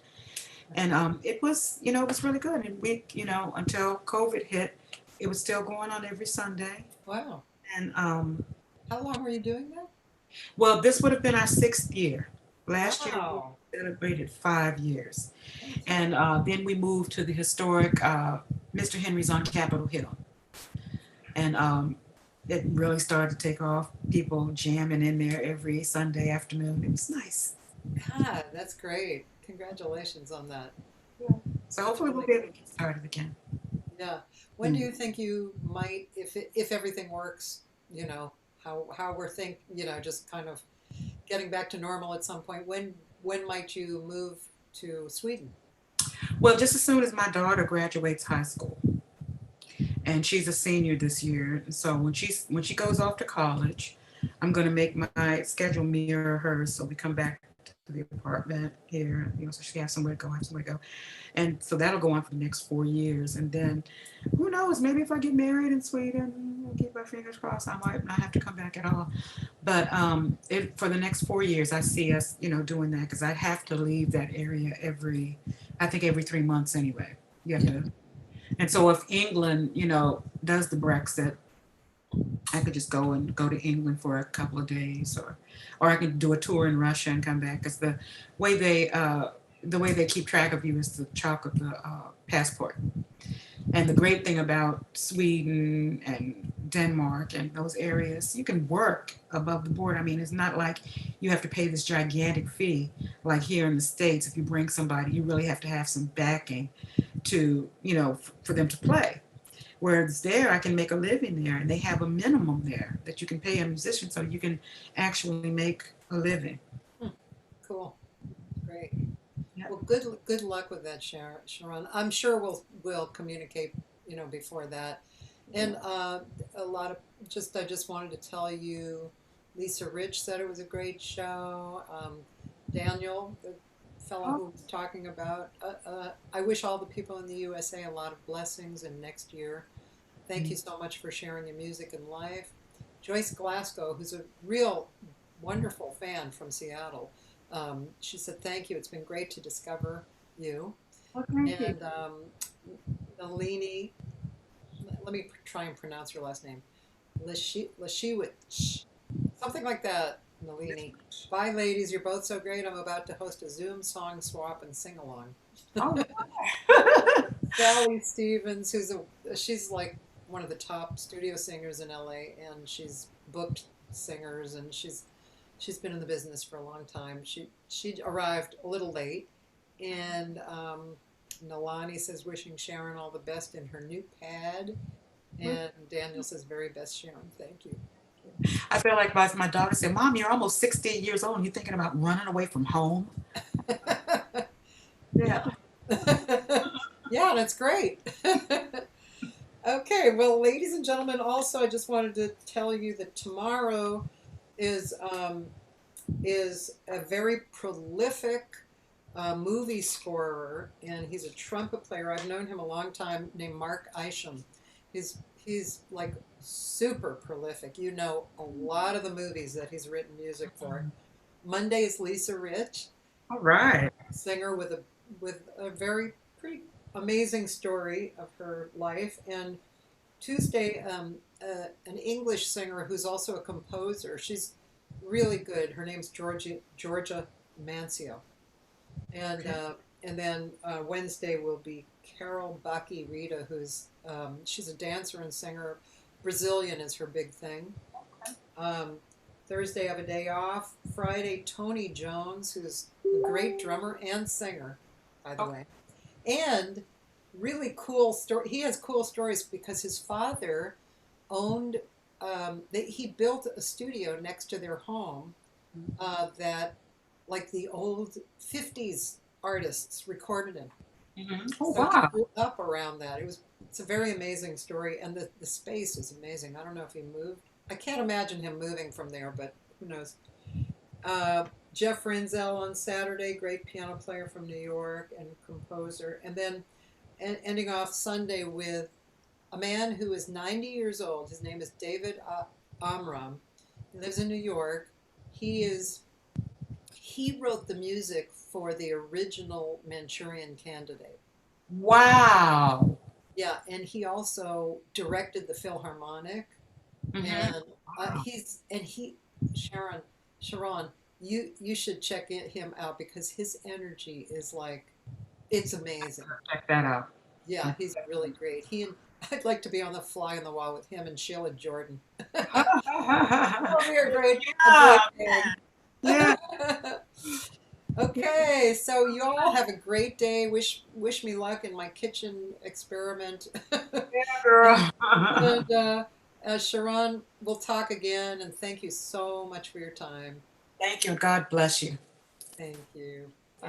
And it was, you know, it was really good. And we, you know, until COVID hit, it was still going on every Sunday. Wow. And How long were you doing that? well, this would have been our 6th year. Last year Wow. we celebrated 5 years. And then we moved to the historic Mr. Henry's on Capitol Hill. And it really started to take off. People jamming in there every Sunday afternoon. It was nice. God, that's great. Congratulations on that. So hopefully we'll be able to get started again. Yeah. When do you think you might, if everything works, you know, how we're you know, just kind of getting back to normal at some point, when might you move to Sweden? Well, just as soon as my daughter graduates high school, and she's a senior this year. So when she goes off to college, I'm going to make my schedule mirror hers. So we come back to the apartment here, you know, so she has somewhere to go, I have somewhere to go. And so that'll go on for the next 4 years. And then who knows, maybe if I get married in Sweden, I'll keep my fingers crossed, I might not have to come back at all. But for the next 4 years, I see us, you know, doing that because I have to leave that area every 3 months anyway. You have to. And so if England, you know, does the Brexit, I could just go to England for a couple of days, or I could do a tour in Russia and come back. Because the way they keep track of you is the chalk of the passport. And the great thing about Sweden and Denmark and those areas, you can work above the board. I mean, it's not like you have to pay this gigantic fee like here in the States. If you bring somebody, you really have to have some backing to, you know, for them to play. where it's there, I can make a living there. And they have a minimum there that you can pay a musician so you can actually make a living. Cool. Great. Yeah. Well, good luck with that, Sharon. I'm sure we'll communicate, before that. And I just wanted to tell you, Lisa Rich said it was a great show. Daniel, the fellow who was talking about, I wish all the people in the USA a lot of blessings in next year. Thank you so much for sharing your music and life. Joyce Glasgow, who's a real wonderful fan from Seattle, she said, thank you. It's been great to discover you. Well, thank you. And Nalini, let me try and pronounce her last name. Lashiwich, something like that, Nalini. Bye, ladies. You're both so great. I'm about to host a Zoom song swap and sing along. Oh, Sally Stevens, she's like one of the top studio singers in LA, and she's booked singers, and she's been in the business for a long time. She arrived a little late, and Nalani says wishing Sharon all the best in her new pad, and Daniel says very best Sharon. Thank you. I feel like my daughter said, Mom, you're almost 60 years old and you're thinking about running away from home. Yeah. Yeah, that's great. Okay, well, ladies and gentlemen, also I just wanted to tell you that tomorrow is a very prolific movie scorer, and he's a trumpet player. I've known him a long time, named Mark Isham. He's like super prolific. You know a lot of the movies that he's written music for. Monday is Lisa Rich. All right. Singer with a very pretty amazing story of her life. And Tuesday, an English singer who's also a composer. She's really good. Her name's Georgia Mancio. And then Wednesday will be Carol Baki Rita, who's she's a dancer and singer. Brazilian is her big thing. Thursday I have a day off. Friday, Tony Jones, who's a great drummer and singer, by the way. And really cool story. He has cool stories because his father owned. He built a studio next to their home that, like the old '50s artists recorded in. Mm-hmm. Oh, So wow. he grew up around that. It's a very amazing story, and the space is amazing. I don't know if he moved. I can't imagine him moving from there, but who knows? Jeff Renzel on Saturday, great piano player from New York and composer. And then ending off Sunday with a man who is 90 years old. His name is David Amram. He lives in New York. He wrote the music for the original Manchurian Candidate. Wow. Yeah, and he also directed the Philharmonic. Mm-hmm. And Sharon, you should check him out because his energy is like, it's amazing. Check that out. Yeah, he's really great. I'd like to be on the fly on the wall with him and Sheila Jordan. Yeah. Oh, we are great. Yeah. Okay, so you all have a great day. Wish me luck in my kitchen experiment. Yeah, girl. And Sharon, we'll talk again, and thank you so much for your time. Thank you. God bless you. Thank you.